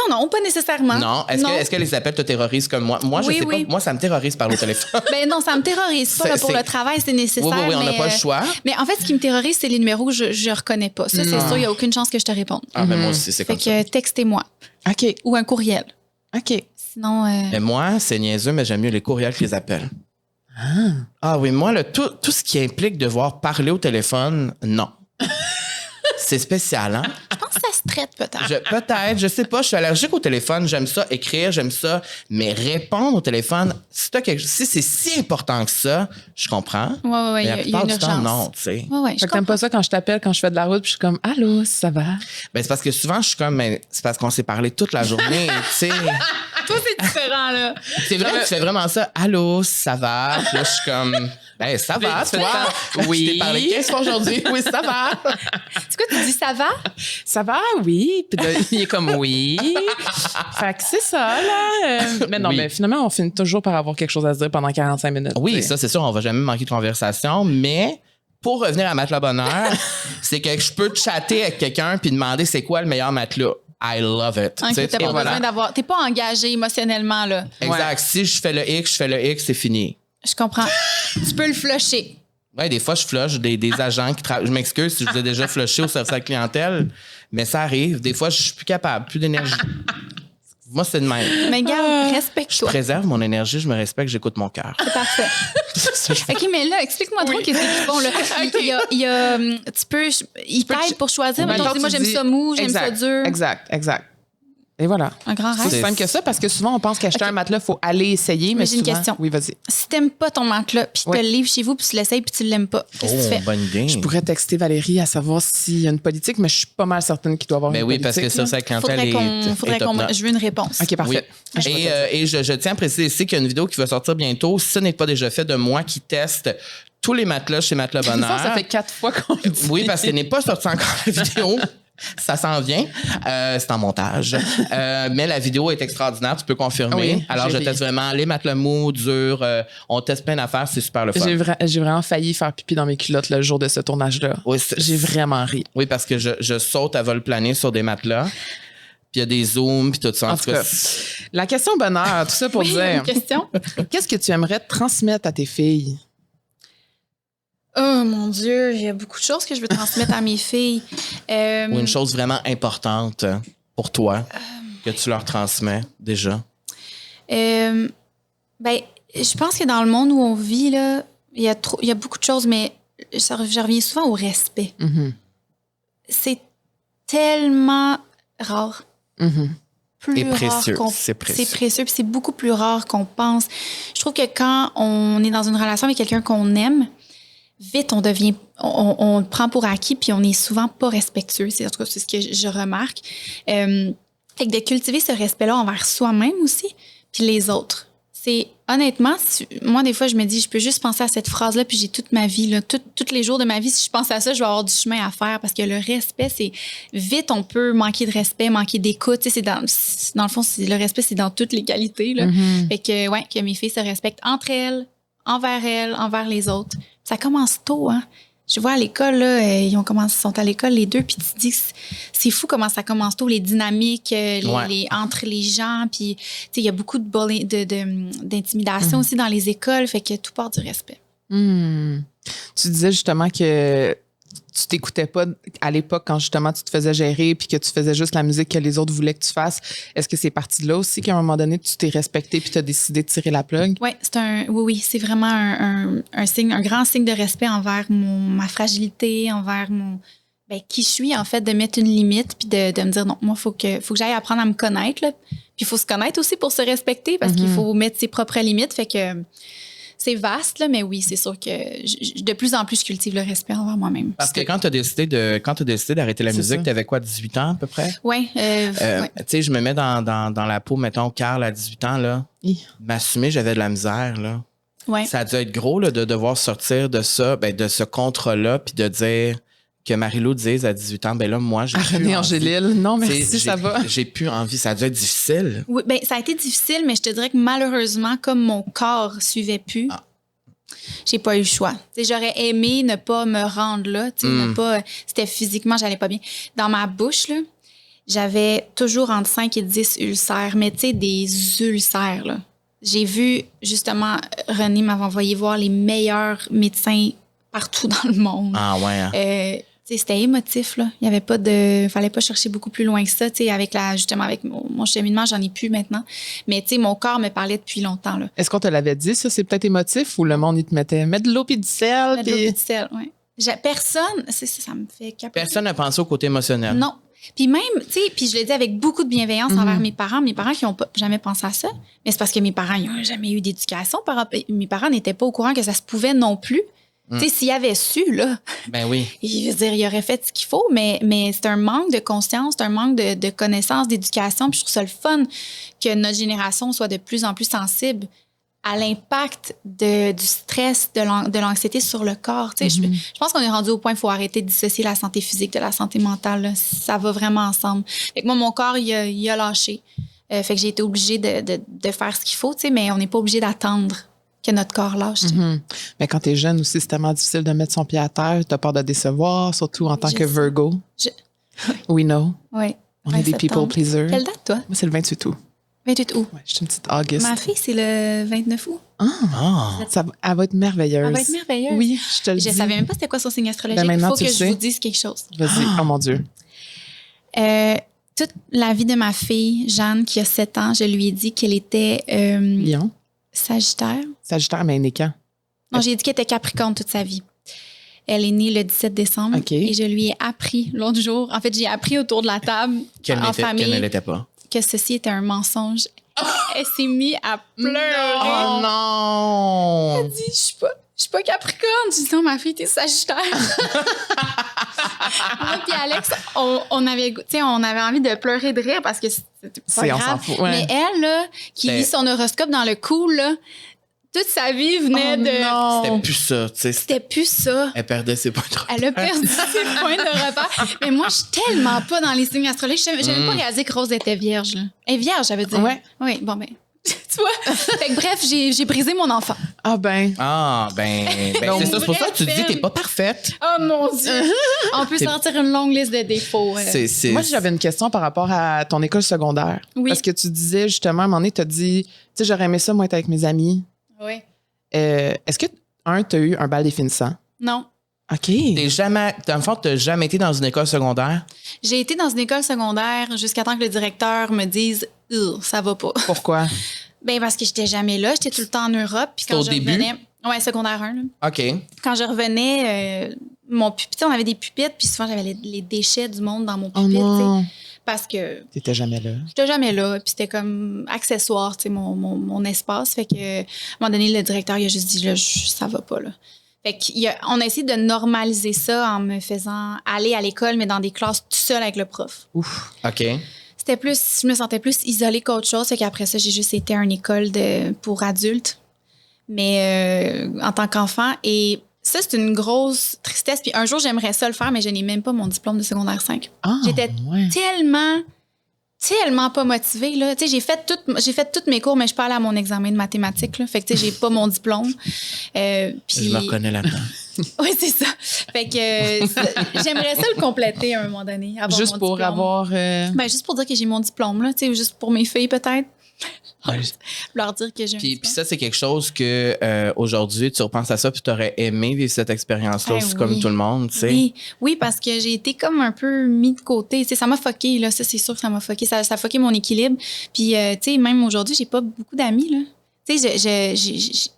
Non, pas nécessairement. Non. Est-ce que les appels te terrorisent comme moi? Moi, je Oui, sais oui. pas. Moi, ça me terrorise par le téléphone. Ben non, ça me terrorise pas. C'est- Là, pour c'est- le travail, c'est nécessaire. Oui, on n'a mais, pas le choix. Mais en fait, ce qui me terrorise, c'est les numéros que je reconnais pas. Ça, c'est Non. sûr, il n'y a aucune chance que je te réponde. Ah, ben moi aussi, c'est Fait comme ça. que textez-moi OK. ou un courriel. OK. Sinon, Mais moi, c'est niaiseux, mais j'aime mieux les courriels que les appels. Ah oui, moi, tout ce qui implique devoir parler au téléphone, non. C'est spécial, hein? je pense que ça se traite peut-être. Peut-être, je sais pas, je suis allergique au téléphone, j'aime ça écrire, j'aime ça, mais répondre au téléphone, si c'est si important que ça, je comprends. Ouais, Mais il la y a plupart une du temps, urgence. non, tu sais. Ouais, Fait je que t'aimes comprends. pas ça quand je t'appelle, quand je fais de la route, puis je suis comme, allô, ça va? Ben, c'est parce que souvent, je suis comme, mais c'est parce qu'on s'est parlé toute la journée, tu sais. Toi, c'est différent, là. C'est vrai, tu fais vraiment ça. Allô, ça va? Puis là, je suis comme, ben, ça va, Tu fais toi? ça. Oui. Je t'ai parlé 15 fois aujourd'hui. Oui, ça va. C'est quoi, tu dis ça va? Ça va, oui. Puis là, il est comme, oui. Fait que c'est ça, là. Mais non, Oui. mais finalement, on finit toujours par avoir quelque chose à se dire pendant 45 minutes. Oui, tu sais. ça, c'est sûr, on va jamais manquer de conversation, mais pour revenir à Matelas Bonheur, c'est que je peux chatter avec quelqu'un puis demander c'est quoi le meilleur matelas. I love it. Tu sais, T'as tu pas vois, besoin d'avoir. T'es pas engagé émotionnellement, là. Exact. Si je fais le X, c'est fini. Je comprends. Tu peux le flusher. Ouais, des fois, je flush des agents qui travaillent. Je m'excuse si je vous ai déjà flushé au service à la clientèle, mais ça arrive. Des fois, je suis plus capable, plus d'énergie. Moi, c'est de même. Mais garde, Je respecte-toi. préserve mon énergie, je me respecte, j'écoute mon cœur. C'est parfait. C'est ça que je fais. OK, mais là, explique-moi trop qu'est-ce qu'ils font, là. Il y a, tu peux, ils t'aident pour choisir. Ben, Mettons, quand dis, moi, tu j'aime dis- ça mou, j'aime ça Exact, dur. Exact. Et voilà. Un grand C'est rêve. aussi simple que ça parce que souvent, on pense qu'acheter Ok. un matelas, il faut aller essayer. Mais j'ai une souvent- question. Oui, vas-y. Si t'aimes pas ton matelas, puis tu Ouais. te le livres chez vous, puis tu l'essayes, puis tu l'aimes pas, qu'est-ce que tu Oh, fais? bonne idée. Je pourrais texter Valérie à savoir s'il y a une politique, mais je suis pas mal certaine qu'il doit y avoir Ben une oui, politique. parce que ça, là. c'est la clientèle Faudrait est top qu'on. notch. Je veux une réponse. OK, parfait. Oui. Et je tiens à préciser ici qu'il y a une vidéo qui va sortir bientôt. Si ce n'est pas déjà fait, de moi qui teste tous les matelas chez Matelas Bonheur. Ça fait 4 fois qu'on le dit. Oui, parce qu'elle n'est pas sortie encore la vidéo. Ça s'en vient. C'est en montage. Mais la vidéo est extraordinaire, tu peux confirmer. Oui, Alors, j'ai je teste vraiment les matelas mous, durs. On teste plein d'affaires, c'est super le fun. J'ai vraiment failli faire pipi dans mes culottes le jour de ce tournage-là. Oui, J'ai vraiment ri. Oui, parce que je saute à vol plané sur des matelas. Puis il y a des zooms, puis tout ça. En tout cas, la question bonheur, tout ça pour Oui, dire, une question. qu'est-ce que tu aimerais transmettre à tes filles? Oh mon Dieu, il y a beaucoup de choses que je veux transmettre à mes filles. Ou une chose vraiment importante pour toi que tu leur transmets déjà. Ben, je pense que dans le monde où on vit, là, il y a beaucoup de choses, mais je reviens souvent au respect. Mhm. C'est tellement rare. Mhm. Plus Et rare précieux. qu'on- C'est précieux. C'est précieux, puis c'est beaucoup plus rare qu'on pense. Je trouve que quand on est dans une relation avec quelqu'un qu'on aime, vite, on le prend pour acquis, puis on est souvent pas respectueux. En tout cas, c'est ce que je remarque. Fait que de cultiver ce respect-là envers soi-même aussi, puis les autres. C'est honnêtement, moi, des fois, je me dis, je peux juste penser à cette phrase-là, puis j'ai toute ma vie, là, tous les jours de ma vie, si je pense à ça, je vais avoir du chemin à faire, parce que le respect, c'est vite, on peut manquer de respect, manquer d'écoute. Tu sais, dans le fond, le respect, c'est dans toutes les qualités. Là. Mhm. Fait que, ouais, que mes filles se respectent entre elles, envers elle, envers les autres. Ça commence tôt, hein. Je vois à l'école, là, ils sont à l'école les deux, puis tu te dis, c'est fou comment ça commence tôt, les dynamiques entre les gens, puis il y a beaucoup d'intimidation aussi dans les écoles, fait que tout part du respect. Tu disais justement que tu t'écoutais pas à l'époque quand justement tu te faisais gérer puis que tu faisais juste la musique que les autres voulaient que tu fasses. Est-ce que c'est parti de là aussi qu'à un moment donné, tu t'es respecté puis tu as décidé de tirer la plug? Oui, c'est vraiment un signe, un grand signe de respect envers ma fragilité, envers qui je suis, en fait, de mettre une limite puis de me dire non, moi, faut que j'aille apprendre à me connaître, là. Puis il faut se connaître aussi pour se respecter parce qu'il faut mettre ses propres limites. Fait que c'est vaste, là, mais oui, c'est sûr que de plus en plus, je cultive le respect envers moi-même. Parce que quand tu as décidé d'arrêter la musique, tu avais quoi, 18 ans à peu près? Oui. Tu sais, je me mets dans la peau, mettons, Carl à 18 ans, là. M'assumer, j'avais de la misère, là. Ouais. Ça a dû être gros, là, de devoir sortir de ça, de ce contrat-là, puis de dire que Marie-Lou dise à 18 ans, là, moi, j'ai plus René Angélil, non, merci, ça va. J'ai plus envie. Ça a dû être difficile. Oui, ça a été difficile, mais je te dirais que malheureusement, comme mon corps suivait plus, j'ai pas eu le choix. T'sais, j'aurais aimé ne pas me rendre là, c'était physiquement, j'allais pas bien. Dans ma bouche, là, j'avais toujours entre 5 et 10 ulcères, mais tu sais, des ulcères, là. J'ai vu, justement, René m'avait envoyé voir les meilleurs médecins partout dans le monde. Ah ouais. C'était émotif, là. Il y avait pas fallait pas chercher beaucoup plus loin que ça, avec mon cheminement, j'en ai plus maintenant. Mais, mon corps me parlait depuis longtemps, là. Est-ce qu'on te l'avait dit, ça? C'est peut-être émotif ou le monde, il te mettait mettre de l'eau puis du sel? Mettre de l'eau puis du sel, oui. Personne, ça me fait capoter. Personne n'a pensé au côté émotionnel. Non. Puis même, puis je le dis avec beaucoup de bienveillance envers mes parents qui n'ont jamais pensé à ça. Mais c'est parce que mes parents, ils n'ont jamais eu d'éducation. Mes parents n'étaient pas au courant que ça se pouvait non plus. Tu sais, s'ils avaient su, là, ben oui. Je veux dire, ils auraient fait ce qu'il faut, mais c'est un manque de conscience, c'est un manque de connaissance, d'éducation. Puis je trouve ça le fun que notre génération soit de plus en plus sensible à l'impact du stress, de l'anxiété sur le corps. Tu sais, je pense qu'on est rendu au point où il faut arrêter de dissocier la santé physique de la santé mentale. Là. Ça va vraiment ensemble. Fait que moi, mon corps, il a lâché. Fait que j'ai été obligée de faire ce qu'il faut, tu sais, mais on n'est pas obligé d'attendre que notre corps lâche. Mais quand t'es jeune aussi, c'est tellement difficile de mettre son pied à terre. T'as peur de décevoir, surtout en tant que Virgo. We know. Oui. On est des people pleasers. Quelle date, toi? Moi, c'est le 28 août. 28 août. Ouais, je suis une petite Auguste. Ma fille, c'est le 29 août. Elle va être merveilleuse. Elle va être merveilleuse. Oui, je te le dis. Je savais même pas c'était quoi son signe astrologique. Il faut que je vous dise quelque chose. Vas-y. Oh mon Dieu. Toute la vie de ma fille, Jeanne, qui a 7 ans, je lui ai dit qu'elle était... Lion. Sagittaire. Sagittaire, mais elle est quand? Non, j'ai dit qu'elle était Capricorne toute sa vie. Elle est née le 17 décembre. Okay. Et je lui ai appris l'autre jour. En fait, j'ai appris autour de la table, en famille, qu'elle ne l'était pas. Que ceci était un mensonge. Elle s'est mise à pleurer. Oh non! Elle dit, je suis pas Capricorne. Je dis, non, ma fille, t'es Sagittaire. Moi puis Alex, on avait envie de pleurer de rire parce que c'était pas grave. On s'en fout, ouais. Mais elle, là, qui lit son horoscope dans le cou, là, toute sa vie venait de... Non. C'était plus ça, tu sais. C'était plus ça. Elle perdait ses points de repère. Elle a perdu ses points de repère. Mais moi, je suis tellement pas dans les signes astrologiques. Je n'avais même pas réalisé que Rose était vierge. Là. Elle est vierge, ça veut dire. Ouais. Oui, bon, ben... Tu vois? Fait que bref, j'ai brisé mon enfant. Ah ben. C'est ça. C'est pour ça que tu te dis t'es pas parfaite. Oh mon Dieu! On peut sortir une longue liste de défauts. Moi, j'avais une question par rapport à ton école secondaire. Oui. Parce que tu disais, justement, à un moment donné, tu as dit, tu sais, j'aurais aimé ça, moi, être avec mes amis. Oui. Est-ce que, tu as eu un bal définissant? Non. OK. Dans le fond, tu n'as jamais été dans une école secondaire? J'ai été dans une école secondaire jusqu'à temps que le directeur me dise ça va pas. Pourquoi? Ben parce que j'étais jamais là. J'étais tout le temps en Europe. Puis quand je revenais. Ouais, secondaire 1. Là. OK. Quand je revenais, mon pupitre, on avait des pupitres, puis souvent j'avais les déchets du monde dans mon pupitre. Oh non. Parce que. T'étais jamais là. J'étais jamais là. Puis c'était comme accessoire, tu sais, mon espace. Fait que, à un moment donné, le directeur, il a juste dit là, ça va pas, là. Fait qu'on a essayé de normaliser ça en me faisant aller à l'école, mais dans des classes tout seul avec le prof. Ouf. OK. Je me sentais plus isolée qu'autre chose. Fait qu'après ça, j'ai juste été à une école pour adultes, mais en tant qu'enfant. Et ça, c'est une grosse tristesse. Puis un jour, j'aimerais ça le faire, mais je n'ai même pas mon diplôme de secondaire 5. Ah, J'étais tellement tellement pas motivée, là. Tu sais, j'ai fait tous mes cours, mais je suis pas allée à mon examen de mathématiques, là. Fait que, tu sais, j'ai pas mon diplôme. Puis... Je me reconnais là-dedans. Oui, c'est ça. Fait que j'aimerais ça le compléter à un moment donné. Juste pour diplôme. avoir... Ben, juste pour dire que j'ai mon diplôme, là. Tu sais, juste pour mes filles, peut-être. Ouais. Leur dire que j'ai un Puis diplôme. ça, c'est quelque chose que aujourd'hui, tu repenses à ça, puis tu aurais aimé vivre cette expérience-là aussi, oui. comme tout le monde, tu sais. Oui, parce que j'ai été comme un peu mis de côté. Tu sais, ça m'a fucké, là. Ça, c'est sûr que ça m'a fucké. Ça a fucké mon équilibre. Puis, tu sais, même aujourd'hui, j'ai pas beaucoup d'amis, là. Tu sais,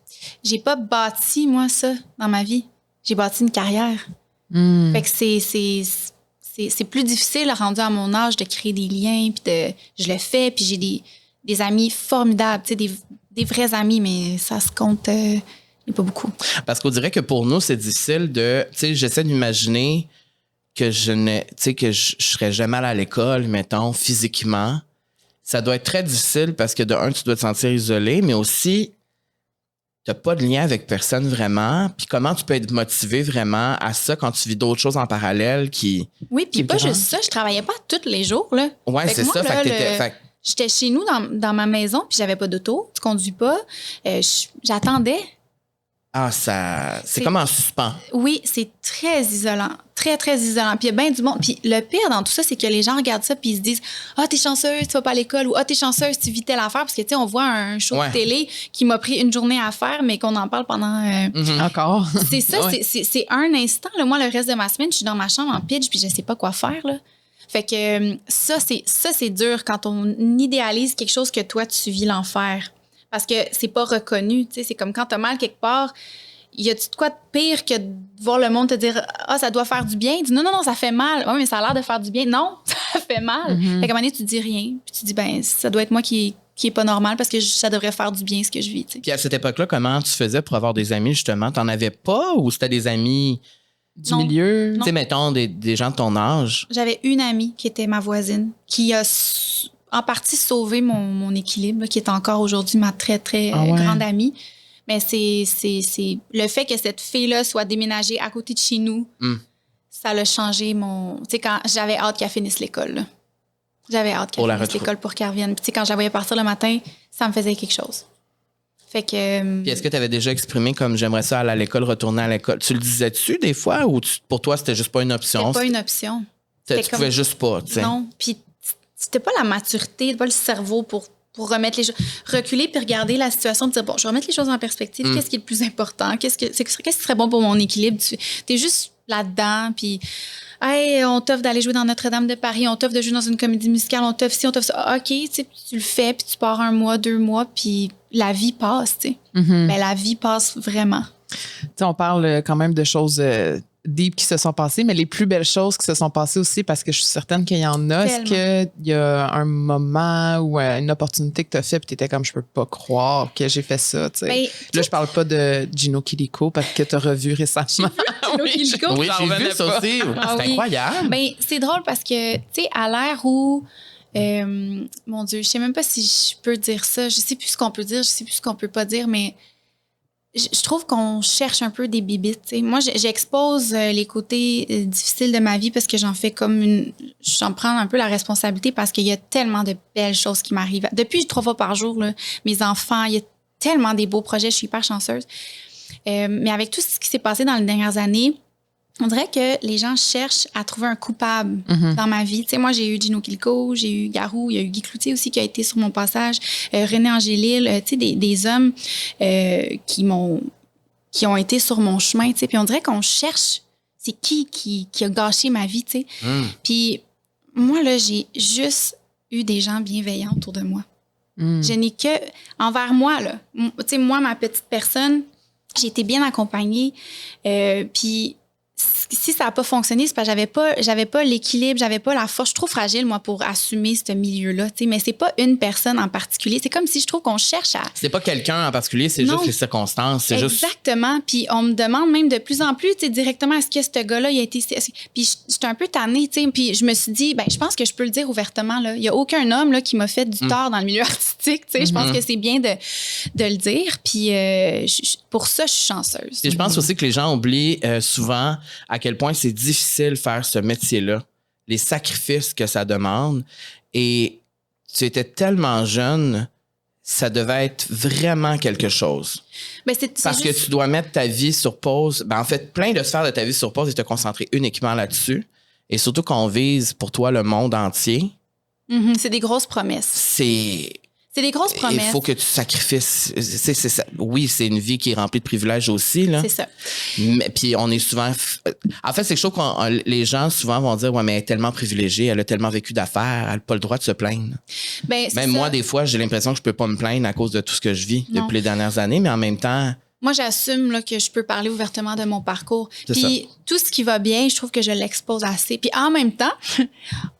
j'ai pas bâti, moi, ça, dans ma vie. J'ai bâti une carrière. Fait que c'est plus difficile, rendu à mon âge, de créer des liens, puis je le fais, puis j'ai des amis formidables, tu sais, des vrais amis, mais ça se compte pas beaucoup. Parce qu'on dirait que pour nous, c'est difficile de... Tu sais, j'essaie d'imaginer que que je serais jamais allé à l'école, mettons, physiquement. Ça doit être très difficile parce que de un, tu dois te sentir isolé, mais aussi, t'as pas de lien avec personne vraiment. Puis comment tu peux être motivé vraiment à ça quand tu vis d'autres choses en parallèle qui... Oui, puis qui pas te juste ça, je travaillais pas tous les jours, là. Ouais, c'est ça. Là, fait que j'étais chez nous dans ma maison, puis j'avais pas d'auto, tu conduis pas. J'attendais. Ah, ça... C'est comme en suspens. Oui, c'est très isolant. Très, très isolant. Puis il y a bien du monde. Puis le pire dans tout ça, c'est que les gens regardent ça puis ils se disent « Ah, t'es chanceuse, tu vas pas à l'école » ou « Ah, t'es chanceuse, tu vis telle affaire. » Parce que, tu sais, on voit un show de télé qui m'a pris une journée à faire, mais qu'on en parle pendant... Encore. C'est ça, c'est un instant. Là. Moi, le reste de ma semaine, je suis dans ma chambre en pitch puis je sais pas quoi faire, là. Fait que ça, c'est dur quand on idéalise quelque chose que toi, tu vis l'enfer. Parce que c'est pas reconnu. Tu sais, c'est comme quand t'as mal quelque part, y a-tu de quoi de pire que de voir le monde te dire « Ah, ça doit faire du bien? » Tu dis « Non, ça fait mal. » Oui, mais ça a l'air de faire du bien. Non, ça fait mal. Fait qu'à un moment donné, tu dis rien. Puis tu dis « Ben, ça doit être moi qui est pas normal parce que ça devrait faire du bien ce que je vis. » Puis à cette époque-là, comment tu faisais pour avoir des amis, justement? T'en avais pas ou c'était des amis... Du milieu? Tu sais, mettons, des gens de ton âge. J'avais une amie qui était ma voisine, qui a en partie sauvé mon équilibre, qui est encore aujourd'hui ma très, très grande amie. Mais c'est le fait que cette fille-là soit déménagée à côté de chez nous, ça l'a changé mon... Tu sais, quand j'avais hâte qu'elle finisse l'école, là. J'avais hâte qu'elle finisse l'école pour qu'elle revienne. Puis tu sais, quand je la voyais partir le matin, ça me faisait quelque chose. Fait que... Puis est-ce que tu avais déjà exprimé comme j'aimerais ça aller à l'école, retourner à l'école? Tu le disais-tu des fois ou pour toi, c'était juste pas une option? C'était pas une option. Tu pouvais juste pas, tu sais. Non, puis c'était pas la maturité, pas le cerveau pour remettre les choses... Reculer puis regarder la situation, dire, bon, je vais remettre les choses en perspective. Qu'est-ce qui est le plus important? Qu'est-ce qui serait bon pour mon équilibre? T'es juste là-dedans, puis... Hey, on t'offre d'aller jouer dans Notre-Dame de Paris, on t'offre de jouer dans une comédie musicale, on t'offre ci, on t'offre ça. OK, tu le fais, puis tu pars 1 mois, 2 mois, puis la vie passe, tu sais. Mais la vie passe vraiment. Tu sais, on parle quand même de choses deep qui se sont passées, mais les plus belles choses qui se sont passées aussi, parce que je suis certaine qu'il y en a. Est-ce qu'il y a un moment ou une opportunité que tu as fait puis tu étais comme, je peux pas croire que j'ai fait ça, tu sais. Ben, là, je parle pas de Gino Kiliko parce que tu as revu récemment. Gino Kiliko? Oui, j'ai vu ça aussi. C'est incroyable. Ben, c'est drôle parce que, tu sais, à l'ère où... mon Dieu, je sais même pas si je peux dire ça. Je sais plus ce qu'on peut dire, je sais plus ce qu'on peut pas dire, mais je trouve qu'on cherche un peu des bibites. T'sais. Moi, j'expose les côtés difficiles de ma vie parce que j'en fais comme j'en prends un peu la responsabilité parce qu'il y a tellement de belles choses qui m'arrivent. Depuis 3 fois par jour, là, mes enfants, il y a tellement des beaux projets, je suis hyper chanceuse. Mais avec tout ce qui s'est passé dans les dernières années, on dirait que les gens cherchent à trouver un coupable dans ma vie. Tu sais, moi, j'ai eu Gino Kiliko, j'ai eu Garou, il y a eu Guy Cloutier aussi qui a été sur mon passage, René Angélil, tu sais, des hommes qui ont été sur mon chemin, tu sais. Puis on dirait qu'on cherche, c'est qui a gâché ma vie, tu sais. Puis moi, là, j'ai juste eu des gens bienveillants autour de moi. Je n'ai que... Envers moi, là. Tu sais, moi, ma petite personne, j'ai été bien accompagnée. Puis... Si ça n'a pas fonctionné, c'est parce que j'avais pas l'équilibre, j'avais pas la force. Je suis trop fragile, moi, pour assumer ce milieu-là. Mais c'est pas une personne en particulier. C'est comme si je trouve qu'on cherche à... C'est pas quelqu'un en particulier, c'est juste les circonstances. C'est exactement. Juste... Puis on me demande même de plus en plus, directement, est-ce que ce gars-là, il a été... Puis j'étais un peu tannée, tu sais. Puis je me suis dit, ben je pense que je peux le dire ouvertement, là. Il y a aucun homme là, qui m'a fait du tort dans le milieu artistique, tu sais. Je pense que c'est bien de le dire. Puis pour ça, je suis chanceuse. Et je pense aussi que les gens oublient souvent à quel point c'est difficile faire ce métier-là, les sacrifices que ça demande. Et tu étais tellement jeune, ça devait être vraiment quelque chose. Ben, c'est Parce juste... que tu dois mettre ta vie sur pause. Ben, en fait, plein de sphères de ta vie sur pause et te concentrer uniquement là-dessus. Et surtout qu'on vise pour toi le monde entier. C'est des grosses promesses. C'est des grosses promesses. Il faut que tu sacrifies. C'est ça. Oui, c'est une vie qui est remplie de privilèges aussi. Là. C'est ça. Mais, puis on est souvent... En fait, c'est quelque chose que les gens souvent vont dire « Ouais, mais elle est tellement privilégiée, elle a tellement vécu d'affaires, elle n'a pas le droit de se plaindre. » Ben, Même moi, des fois, j'ai l'impression que je peux pas me plaindre à cause de tout ce que je vis depuis les dernières années, mais en même temps... Moi, j'assume là, que je peux parler ouvertement de mon parcours. C'est Puis tout ce qui va bien, je trouve que je l'expose assez. Puis en même temps,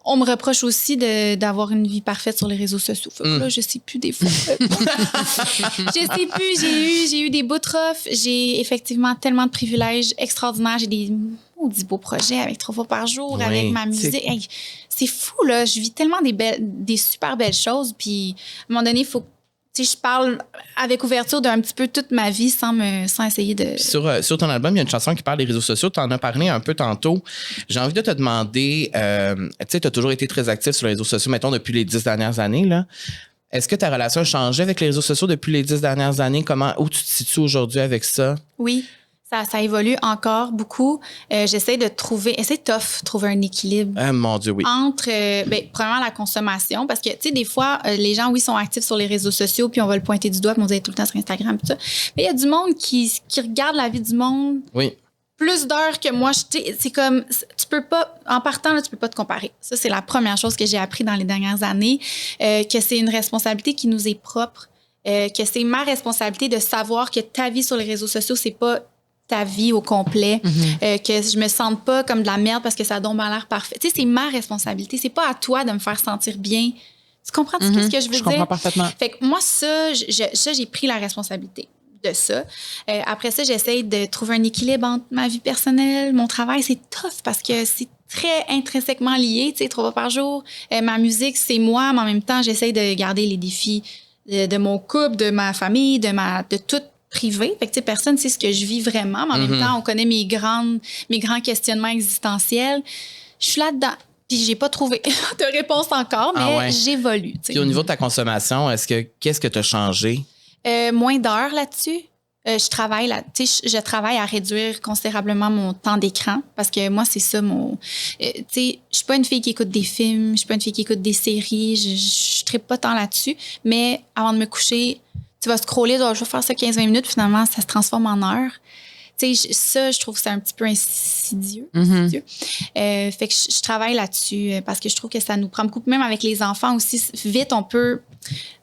on me reproche aussi d'avoir une vie parfaite sur les réseaux sociaux. Fait que là, je sais plus des fois. Je sais plus. J'ai eu des bouts de rough. J'ai effectivement tellement de privilèges extraordinaires. J'ai des maudits beaux projets avec 3 fois par jour, avec ma musique. Hey, c'est fou, là. Je vis tellement des super belles choses. Puis à un moment donné, il faut je parle avec ouverture d'un petit peu toute ma vie sans essayer de... Sur ton album, il y a une chanson qui parle des réseaux sociaux. Tu en as parlé un peu tantôt. J'ai envie de te demander, tu sais, tu as toujours été très actif sur les réseaux sociaux, mettons, depuis les 10 dernières années, là. Est-ce que ta relation a changé avec les réseaux sociaux depuis les 10 dernières années? Où tu te situes aujourd'hui avec ça? Oui. Ça évolue encore beaucoup. J'essaie de trouver un équilibre. Mon Dieu, oui. Entre, premièrement, la consommation, parce que, tu sais, des fois, les gens, oui, sont actifs sur les réseaux sociaux, puis on va le pointer du doigt, puis on dit tout le temps sur Instagram, tout ça. Mais il y a du monde qui regarde la vie du monde. Oui. Plus d'heures que moi. C'est comme, tu peux pas, en partant, là, tu peux pas te comparer. Ça, c'est la première chose que j'ai appris dans les dernières années, que c'est une responsabilité qui nous est propre, que c'est ma responsabilité de savoir que ta vie sur les réseaux sociaux, c'est pas ta vie au complet, que je me sente pas comme de la merde parce que ça donne l'air parfait. Tu sais, c'est ma responsabilité. C'est pas à toi de me faire sentir bien. Tu comprends ce que je veux dire? Je comprends parfaitement. Fait que moi, j'ai pris la responsabilité de ça. Après ça, j'essaye de trouver un équilibre entre ma vie personnelle, mon travail. C'est tough parce que c'est très intrinsèquement lié, tu sais, 3 fois par jour. Ma musique, c'est moi, mais en même temps, j'essaye de garder les défis de mon couple, de ma famille, de tout privé. Fait que, tu sais, personne sait ce que je vis vraiment, mais en même temps, on connaît mes grands questionnements existentiels. Je suis là-dedans. Puis j'ai pas trouvé de réponse encore, mais j'évolue. Puis au niveau de ta consommation, qu'est-ce que tu as changé? Moins d'heures là-dessus. Je travaille à réduire considérablement mon temps d'écran parce que moi, c'est ça mon... tu sais, je suis pas une fille qui écoute des films, je suis pas une fille qui écoute des séries, je trippe pas tant là-dessus. Mais avant de me coucher, tu vas scroller, je vais faire ça 15-20 minutes, finalement, ça se transforme en heures. Tu sais, ça, je trouve que c'est un petit peu insidieux. Fait que je travaille là-dessus parce que je trouve que ça nous prend beaucoup. Même avec les enfants aussi, vite, on peut...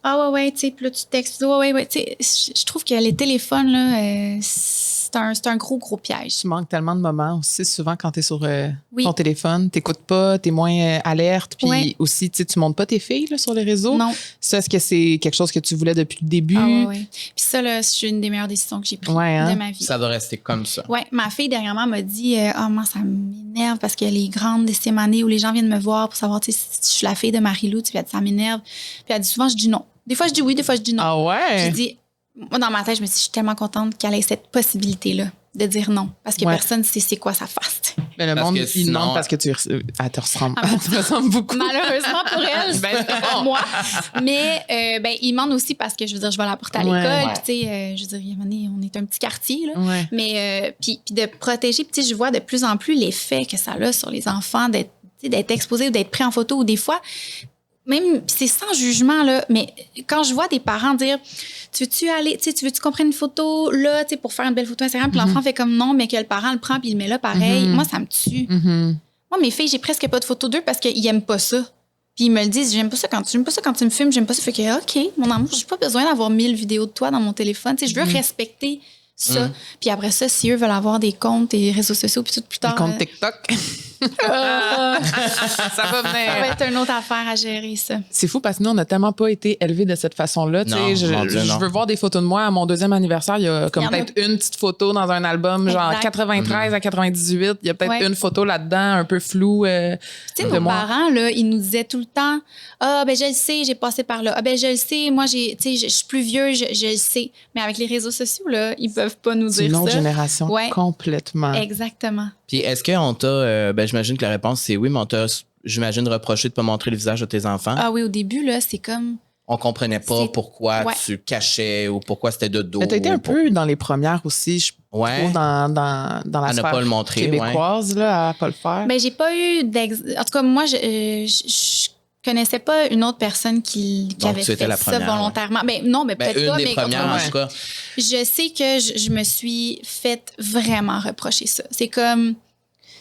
Ah ouais, tu sais, puis là, tu textes. Ouais. Tu sais, je trouve que les téléphones, là, c'est un gros piège. Tu manques tellement de moments aussi, souvent, quand tu es sur ton téléphone. Tu n'écoutes pas, tu es moins alerte. Puis aussi, tu ne montres pas tes filles là, sur les réseaux. Non. Ça, est-ce que c'est quelque chose que tu voulais depuis le début? Ah oui. Puis ça, là, c'est une des meilleures décisions que j'ai prises de ma vie. Ça doit rester comme ça. Oui, ma fille, dernièrement, m'a dit moi, ça m'énerve parce que les grandes 10e année où les gens viennent me voir pour savoir si je suis la fille de Marie-Lou, puis elle dit, ça m'énerve. Puis elle dit souvent, je dis non. Des fois, je dis oui, des fois, je dis non. Ah ouais? J'ai dit, moi, dans ma tête, je me suis dit, je suis tellement contente qu'elle ait cette possibilité-là de dire non. Parce que personne ne sait c'est quoi sa face. Mais le monde, il demande parce que elle te ressemble. Elle te ressemble beaucoup. Malheureusement pour elle, pour moi. Mais il demande aussi parce que, je veux dire, je vais la porter à l'école. Puis, tu sais, je veux dire, on est un petit quartier. Là. Ouais. Mais, puis de protéger. Puis, je vois de plus en plus l'effet que ça a sur les enfants d'être exposés ou d'être pris en photo. Ou des fois, même, c'est sans jugement, là, mais quand je vois des parents dire, tu veux-tu qu'on prenne une photo là, pour faire une belle photo Instagram, puis l'enfant fait comme non, mais que le parent le prend puis il le met là pareil, moi, ça me tue. Moi, mes filles, j'ai presque pas de photos d'eux parce qu'ils aiment pas ça. Puis ils me le disent, j'aime pas ça quand tu me filmes, j'aime pas ça. Fait que, OK, mon amour, j'ai pas besoin d'avoir 1000 vidéos de toi dans mon téléphone. Je veux respecter ça. Puis après ça, si eux veulent avoir des comptes, des réseaux sociaux, puis tout plus tard. Des comptes TikTok. Ça va venir. Ça va être une autre affaire à gérer, ça. C'est fou parce que nous, on n'a tellement pas été élevés de cette façon-là. Je veux voir des photos de moi à mon 2e anniversaire. Il y a comme peut-être une petite photo dans un album, genre 93 à 98. Il y a peut-être une photo là-dedans, un peu floue. Tu sais, nos parents, là, ils nous disaient tout le temps, je le sais, j'ai passé par là. Je le sais, moi, je suis plus vieux, je le sais. Mais avec les réseaux sociaux, là, ils peuvent pas nous dire ça. C'est une autre génération complètement. Exactement. Puis est-ce qu'on t'a, j'imagine que la réponse c'est oui, mais on t'a j'imagine, reproché de pas montrer le visage de tes enfants. Ah oui, au début, là, c'est comme... On comprenait pas pourquoi Ouais. tu cachais ou pourquoi c'était de dos. Mais t'as été un peu dans les premières aussi, je Ouais. trouve, dans la À ne sphère pas le montrer, québécoise, là, à pas le faire. Ben, j'ai pas eu En tout cas, moi, je connaissais pas une autre personne qui Donc, avait tu étais fait la ça première, volontairement. Ben, non, mais Ben, peut-être une pas, des mais premières, en comme- tout cas. Je sais que je me suis fait vraiment reprocher ça. C'est comme,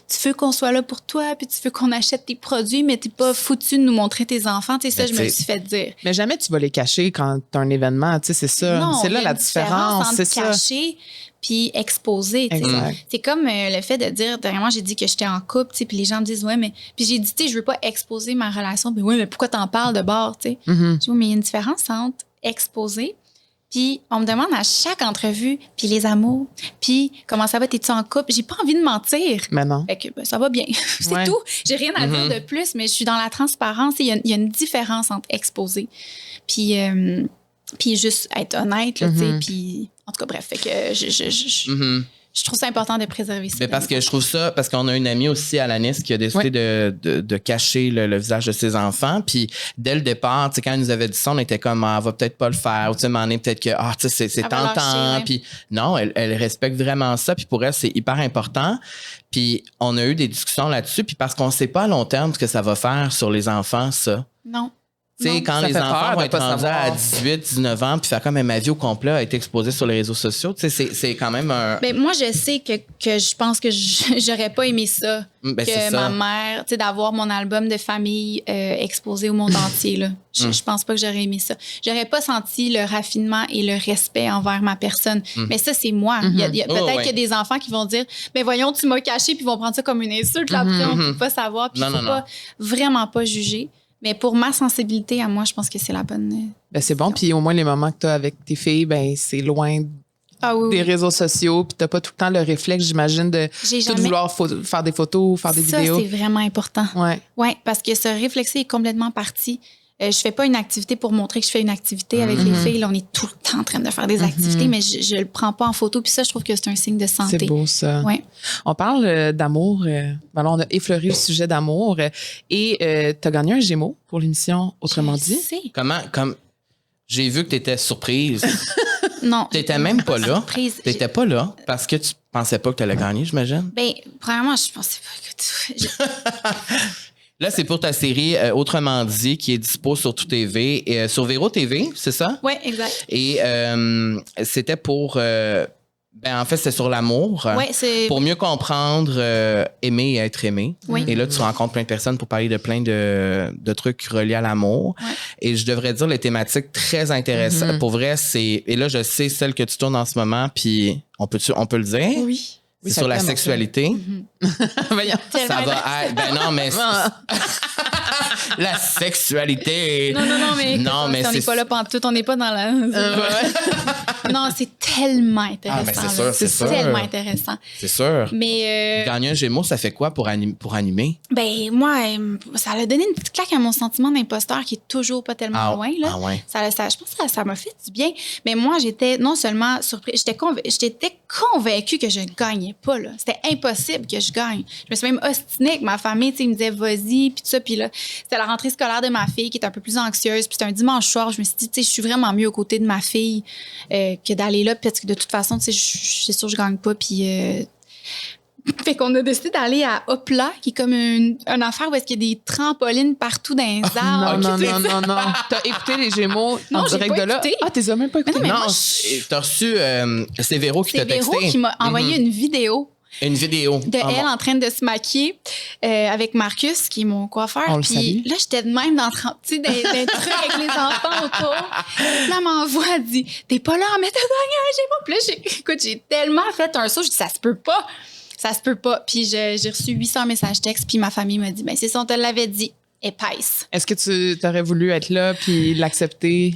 tu veux qu'on soit là pour toi, puis tu veux qu'on achète tes produits, mais t'es pas foutu de nous montrer tes enfants. Tu sais, ça, Ben, je me tu le sais- suis fait dire. Mais jamais tu vas les cacher quand t'as un événement, tu sais, c'est ça. Non, C'est il y là a la une différence, entre c'est ça. cacher puis exposer. tu sais. Exact. C'est comme le fait de dire, dernièrement, j'ai dit que j'étais en couple, tu sais, puis les gens me disent, ouais, mais. Puis j'ai dit, tu sais, je veux pas exposer ma relation. Puis oui, mais pourquoi t'en parles de bord, tu sais? Mhm. Je dis, oui, mais il y a une différence entre exposer. Puis on me demande à chaque entrevue, puis les amours, puis comment ça va, t'es-tu en couple? J'ai pas envie de mentir. Mais non. Fait que ben, ça va bien. C'est Ouais. tout. J'ai rien à dire de plus, mais je suis dans la transparence. Il y a une différence entre exposer puis juste être honnête, là, tu sais. Puis en tout cas, bref, fait que je trouve ça important de préserver ça. Mais parce que je trouve ça, parce qu'on a une amie aussi, Alanis, qui a décidé de cacher le visage de ses enfants. Puis dès le départ, tu sais, quand elle nous avait dit ça, on était comme, elle va peut-être pas le faire. Ou tu sais, m'en est peut-être que, tu sais, c'est Elle va tentant. lâcher, ouais. Puis non, elle respecte vraiment ça. Puis pour elle, c'est hyper important. Puis on a eu des discussions là-dessus. Puis parce qu'on sait pas à long terme ce que ça va faire sur les enfants, ça. Non. Tu sais, Non. quand Ça les fait enfants peur vont de être pas rendus savoir. à 18, 19 ans, puis faire comme ma vie au complet a été exposée sur les réseaux sociaux, tu sais, c'est quand même un. Ben, moi, je sais que je pense que j'aurais pas aimé ça. Ben, c'est que ça. ma mère, tu sais, d'avoir mon album de famille exposé au monde entier, là. Je pense pas que j'aurais aimé ça. J'aurais pas senti le raffinement et le respect envers ma personne. Mais ça, c'est moi. Il y a Oh, peut-être ouais. qu'il y a des enfants qui vont dire, ben voyons, tu m'as caché, puis ils vont prendre ça comme une insulte. Là, après, on peut pas savoir. Puis il Non, faut non, pas, vraiment pas juger. Mais pour ma sensibilité à moi, je pense que c'est la bonne. Ben, c'est bon. Puis au moins, les moments que tu as avec tes filles, ben, c'est loin Ah oui, des oui. réseaux sociaux. Puis tu pas tout le temps le réflexe, j'imagine, de J'ai tout jamais- vouloir faire des photos, faire des Ça, vidéos. c'est vraiment important. Ouais. Oui, parce que ce réflexe est complètement parti. Je fais pas une activité pour montrer que je fais une activité avec les filles. Là, on est tout le temps en train de faire des activités, mais je le prends pas en photo. Puis ça, je trouve que c'est un signe de santé. C'est beau, ça. Ouais. On parle d'amour. Ben là, on a effleuré le sujet d'amour. Et tu as gagné un Gémeaux pour l'émission Autrement Je dit. sais. Comme j'ai vu que tu étais surprise. Non. T'étais même pas là. Surprise. T'étais pas là parce que tu pensais pas que tu allais gagner, j'imagine. Ben, premièrement, je pensais pas que Là, c'est pour ta série Autrement dit qui est dispo sur Tout TV et sur Véro TV, c'est ça? Oui, exact. Et c'était pour en fait, c'est sur l'amour. Ouais, c'est. Pour mieux comprendre, aimer et être aimé. Oui. Et là, tu rencontres plein de personnes pour parler de plein de trucs reliés à l'amour. Ouais. Et je devrais dire les thématiques très intéressantes. Pour vrai, c'est. Et là, je sais celle que tu tournes en ce moment, puis on peut le dire. Oui. C'est Oui, sur la certainement, sexualité. Voyons. Ça va être. Ben non, mais. La sexualité. Non, mais, Non, mais on n'est c'est- pas là pantoute, on n'est pas dans la. Non, c'est tellement intéressant. Ah, ben c'est là. sûr, c'est sûr. tellement intéressant. C'est sûr. Mais Gagner un Gémeaux, ça fait quoi pour animer? ben moi, ça a donné une petite claque à mon sentiment d'imposteur qui est toujours pas tellement loin. Là. Ah ouais. Je pense que ça m'a fait du bien. Mais moi, j'étais non seulement surprise, j'étais convaincue que je gagnais pas. Là. C'était impossible que je gagne. Je me suis même ostinée avec ma famille. Ils me disaient vas-y, puis tout ça. Puis là, c'était la rentrée scolaire de ma fille qui est un peu plus anxieuse. Puis c'était un dimanche soir. Je me suis dit, je suis vraiment mieux aux côtés de ma fille que d'aller là. Parce que de toute façon, c'est sûr que je gagne pas. Puis. Fait qu'on a décidé d'aller à Hopla, qui est comme une affaire où est-ce qu'il y a des trampolines partout dans les arbres. Non. T'as écouté les Gémeaux Non, en j'ai direct pas de là? écouté. Ah, t'es même pas écouté? Mais non, mais Non, moi, t'as reçu. C'est Véro qui C'est t'a Véro texté. qui m'a envoyé une vidéo Une vidéo. de Ah, elle bon. en train de se maquiller avec Marcus, qui est mon coiffeur. On le Puis salue. là, j'étais de même dans des trucs avec les enfants autour. Puis là, elle m'envoie, elle dit « T'es pas là, mais t'as gagné un Gémeaux! » Puis là, écoute, j'ai tellement fait un saut, je dis « Ça se peut pas! Ça se peut pas! » Puis j'ai reçu 800 messages textes, puis ma famille m'a dit « Ben c'est ça, on te l'avait dit. Épaisse. » Est-ce que tu aurais voulu être là puis l'accepter?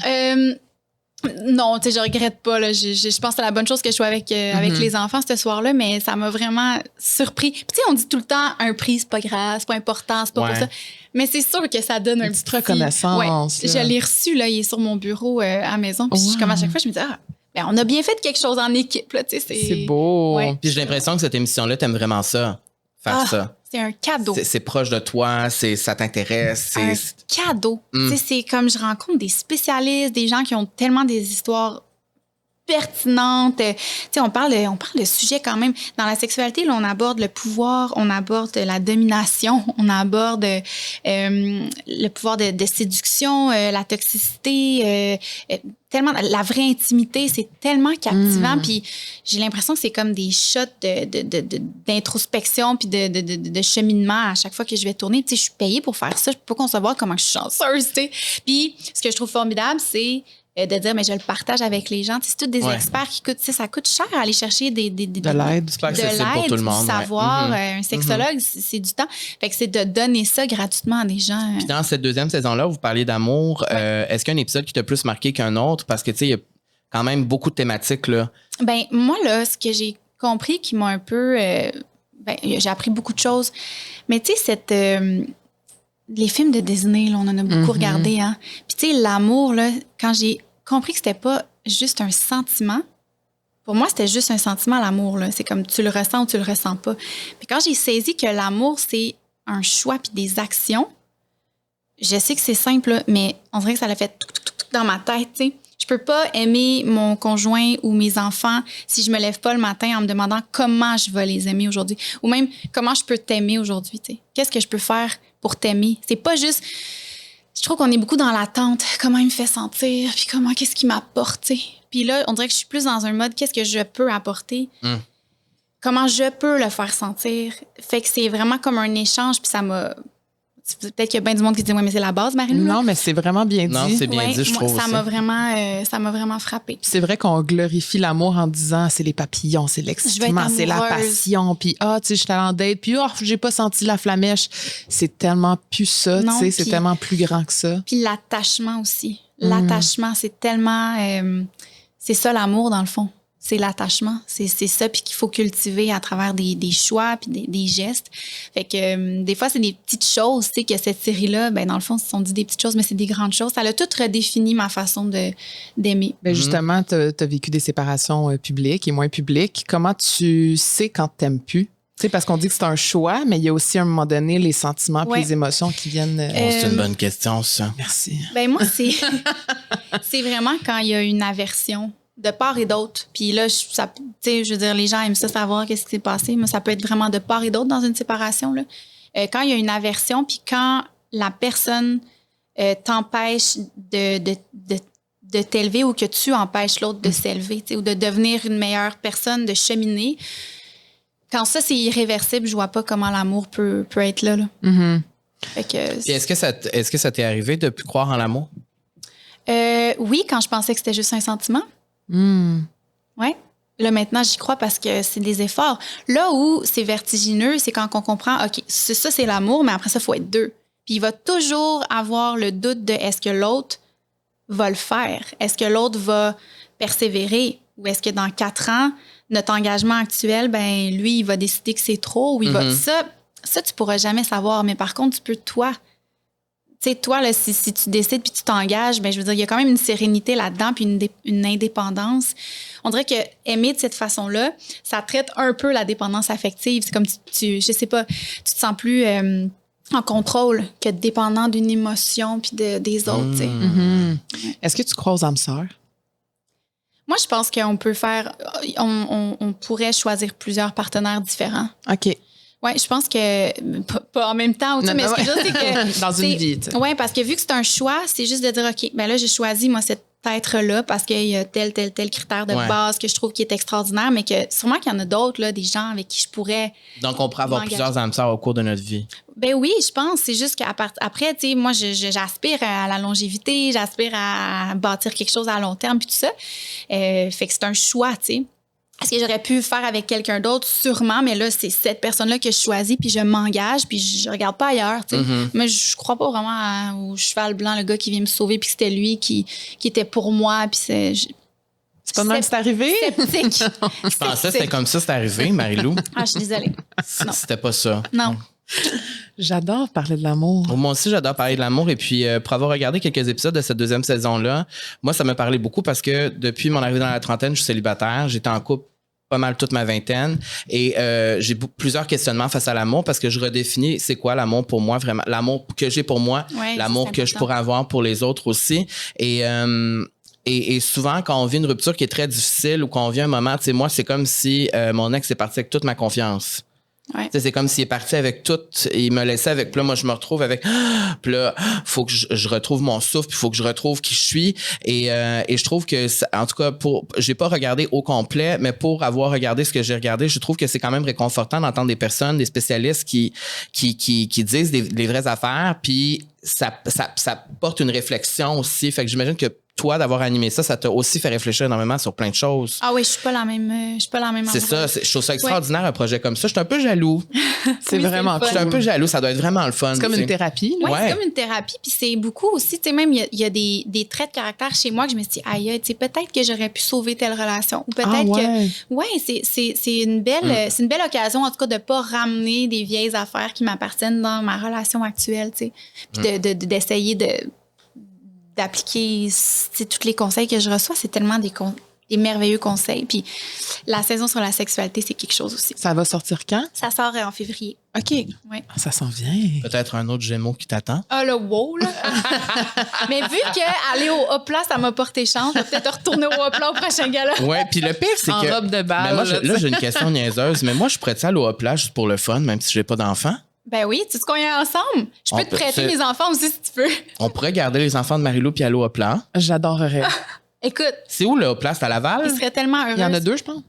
Non, tu sais, je regrette pas. Là. Je pense que c'est la bonne chose que je sois avec les enfants ce soir-là, mais ça m'a vraiment surpris. Puis tu sais, on dit tout le temps, un prix, c'est pas grave, c'est pas important, c'est pas Ouais. pour ça. Mais c'est sûr que ça donne un petite petit... reconnaissance, Ouais, là. je l'ai reçu, là, il est sur mon bureau à la maison. Puis Wow. comme à chaque fois, je me dis, ben, on a bien fait quelque chose en équipe, là, tu sais. C'est beau. Ouais. Puis j'ai l'impression que cette émission-là, t'aimes vraiment ça. faire ça. C'est un cadeau. C'est proche de toi, ça t'intéresse. Un cadeau. Tu sais, c'est comme je rencontre des spécialistes, des gens qui ont tellement des histoires pertinentes. Tu sais, on parle de sujets quand même. Dans la sexualité, là, on aborde le pouvoir, on aborde la domination, on aborde le pouvoir de séduction, la toxicité, tellement la vraie intimité, c'est tellement captivant. Puis j'ai l'impression que c'est comme des shots d'introspection puis de cheminement à chaque fois que je vais tourner. Tu sais, je suis payée pour faire ça. Je peux pas concevoir comment je suis chanceuse, tu sais. Puis ce que je trouve formidable, c'est de dire, mais je le partage avec les gens. C'est tous des experts qui coûtent, ça coûte cher à aller chercher de l'aide. C'est pas accessible pour tout le monde. Du savoir. Un sexologue, c'est du temps. Fait que c'est de donner ça gratuitement à des gens. Puis dans cette deuxième saison-là, vous parliez d'amour. Est-ce qu'il y a un épisode qui t'a plus marqué qu'un autre? Parce que, tu sais, il y a quand même beaucoup de thématiques, là. Ben moi, là, ce que j'ai compris qui m'a un peu... j'ai appris beaucoup de choses. Mais tu sais, les films de Disney, là, on en a beaucoup regardé, hein. Puis tu sais, l'amour, là, quand j'ai compris que c'était pas juste un sentiment, pour moi, c'était juste un sentiment, l'amour, là. C'est comme tu le ressens ou tu le ressens pas. Puis quand j'ai saisi que l'amour, c'est un choix puis des actions, je sais que c'est simple, là, mais on dirait que ça l'a fait tout dans ma tête, tu sais. Je peux pas aimer mon conjoint ou mes enfants si je me lève pas le matin en me demandant comment je vais les aimer aujourd'hui. Ou même comment je peux t'aimer aujourd'hui, tu sais. Qu'est-ce que je peux faire pour t'aimer? C'est pas juste... Je trouve qu'on est beaucoup dans l'attente. Comment il me fait sentir? Puis qu'est-ce qu'il m'apporte, tu sais. Puis là, on dirait que je suis plus dans un mode qu'est-ce que je peux apporter? Comment je peux le faire sentir? Fait que c'est vraiment comme un échange, puis ça m'a... Peut-être qu'il y a bien du monde qui dit « Ouais, mais c'est la base, Marie-Lou. » Non, mais c'est vraiment bien dit. Non, c'est bien dit, je trouve ça aussi. m'a vraiment frappée. C'est vrai qu'on glorifie l'amour en disant c'est les papillons, c'est l'excitement, c'est la passion. Puis, tu sais, je suis allée en date, puis, j'ai pas senti la flamèche. C'est tellement plus ça, tu sais, c'est tellement plus grand que ça. Puis l'attachement aussi. L'attachement, c'est tellement... c'est ça l'amour, dans le fond. C'est l'attachement. C'est ça, puis qu'il faut cultiver à travers des choix puis des gestes. Fait que des fois, c'est des petites choses, tu sais, que cette série-là, ben dans le fond, on dit des petites choses, mais c'est des grandes choses. Ça a tout redéfini ma façon d'aimer. Ben justement, tu as vécu des séparations publiques et moins publiques. Comment tu sais quand t'aimes plus? Tu sais, parce qu'on dit que c'est un choix, mais il y a aussi à un moment donné les sentiments puis les émotions qui viennent... c'est une bonne question, ça. Merci. Ben moi, c'est vraiment quand il y a une aversion de part et d'autre. Puis là, je veux dire, les gens aiment ça savoir qu'est-ce qui s'est passé, mais ça peut être vraiment de part et d'autre dans une séparation, là. Quand il y a une aversion, puis quand la personne t'empêche de t'élever ou que tu empêches l'autre de s'élever, ou de devenir une meilleure personne, de cheminer, quand ça, c'est irréversible, je vois pas comment l'amour peut être là. Fait que, puis est-ce que ça t'est arrivé de plus croire en l'amour? Oui, quand je pensais que c'était juste un sentiment. Ouais. Là, maintenant, j'y crois parce que c'est des efforts. Là où c'est vertigineux, c'est quand on comprend, OK, ça, c'est l'amour, mais après ça, il faut être deux. Puis il va toujours avoir le doute de est-ce que l'autre va le faire? Est-ce que l'autre va persévérer? Ou est-ce que dans 4 ans, notre engagement actuel, ben lui, il va décider que c'est trop? Ou il va... Ça, tu pourras jamais savoir. Mais par contre, tu peux, toi... Tu sais, toi, là, si tu décides puis tu t'engages, ben je veux dire, il y a quand même une sérénité là-dedans puis une indépendance. On dirait que aimer de cette façon-là, ça traite un peu la dépendance affective. C'est comme je sais pas, tu te sens plus en contrôle que dépendant d'une émotion puis des autres, tu sais. Est-ce que tu crois aux âmes sœurs? Moi, je pense qu'on peut on pourrait choisir plusieurs partenaires différents. OK. Oui, je pense que pas en même temps, mais ce que je veux dire, c'est que dans une vie. Oui, parce que vu que c'est un choix, c'est juste de dire OK, ben là j'ai choisi moi cet être-là parce qu'il y a tel critère de base que je trouve qui est extraordinaire, mais que sûrement qu'il y en a d'autres là, des gens avec qui je pourrais. Donc on pourrait avoir plusieurs âmes sœurs au cours de notre vie. Ben oui, je pense. C'est juste qu'après, tu sais, moi j'aspire à la longévité, j'aspire à bâtir quelque chose à long terme puis tout ça. Fait que c'est un choix, tu sais. Est-ce que j'aurais pu faire avec quelqu'un d'autre? Sûrement, mais là, c'est cette personne-là que je choisis, puis je m'engage, puis je regarde pas ailleurs, tu sais. Mais je crois pas vraiment au cheval blanc, le gars qui vient me sauver, puis c'était lui qui était pour moi, puis c'est... C'est pas de même que c'est arrivé? Sceptique. Je pensais que c'était comme ça, c'est arrivé, Marie-Lou. Ah, je suis désolée. Non. C'était pas ça. Non. J'adore parler de l'amour. Moi aussi, j'adore parler de l'amour. Et puis, pour avoir regardé quelques épisodes de cette deuxième saison-là, moi, ça me parlait beaucoup parce que depuis mon arrivée dans la trentaine, je suis célibataire. J'étais en couple pas mal toute ma vingtaine et j'ai plusieurs questionnements face à l'amour parce que je redéfinis c'est quoi l'amour pour moi vraiment, l'amour que j'ai pour moi, l'amour que je pourrais avoir pour les autres aussi et souvent quand on vit une rupture qui est très difficile ou quand on vit un moment, tu sais moi c'est comme si mon ex est parti avec toute ma confiance. Ouais. C'est comme s'il est parti avec tout et il me laissait avec. Puis là, moi, je me retrouve avec. Puis là, faut que je retrouve mon souffle, puis faut que je retrouve qui je suis. Et je trouve que, en tout cas, j'ai pas regardé au complet, mais pour avoir regardé ce que j'ai regardé, je trouve que c'est quand même réconfortant d'entendre des personnes, des spécialistes qui disent les vraies affaires, puis ça porte une réflexion aussi. Fait que j'imagine que toi, d'avoir animé ça, ça t'a aussi fait réfléchir énormément sur plein de choses. Ah oui, je suis pas la même. C'est ça, je trouve ça extraordinaire, un projet comme ça. Je suis un peu jaloux. C'est vraiment Je suis un peu jaloux, ça doit être vraiment le fun. C'est comme une thérapie. Oui, c'est comme une thérapie. Puis c'est beaucoup aussi, tu sais, même il y a des traits de caractère chez moi que je me suis dit, aïe, tu sais, peut-être que j'aurais pu sauver telle relation. Ou peut-être que. Oui, c'est une belle occasion, en tout cas, de pas ramener des vieilles affaires qui m'appartiennent dans ma relation actuelle, tu sais. Puis d'essayer d'appliquer tous les conseils que je reçois. C'est tellement des merveilleux conseils. Puis la saison sur la sexualité, c'est quelque chose aussi. Ça va sortir quand? Ça sort en février. OK. Ouais. Ça s'en vient. Peut-être un autre Gémeaux qui t'attend. Ah, le wow, là! Mais vu qu'aller au Hopla, ça m'a porté chance, je vais peut-être retourner au Hopla au prochain gala. Oui, puis le pire, c'est en que... robe de bal. Mais moi, là, j'ai une question niaiseuse. Mais moi, je pourrais aller au Hopla juste pour le fun, même si j'ai pas d'enfants? Ben oui, tu sais qu'on y est ensemble. Je peux te prêter mes enfants aussi, si tu veux. On pourrait garder les enfants de Marie-Lou puis aller au Hopla. J'adorerais. Écoute. C'est où le Hopla? C'est à Laval? Il serait tellement heureux. Il y en a 2, je pense.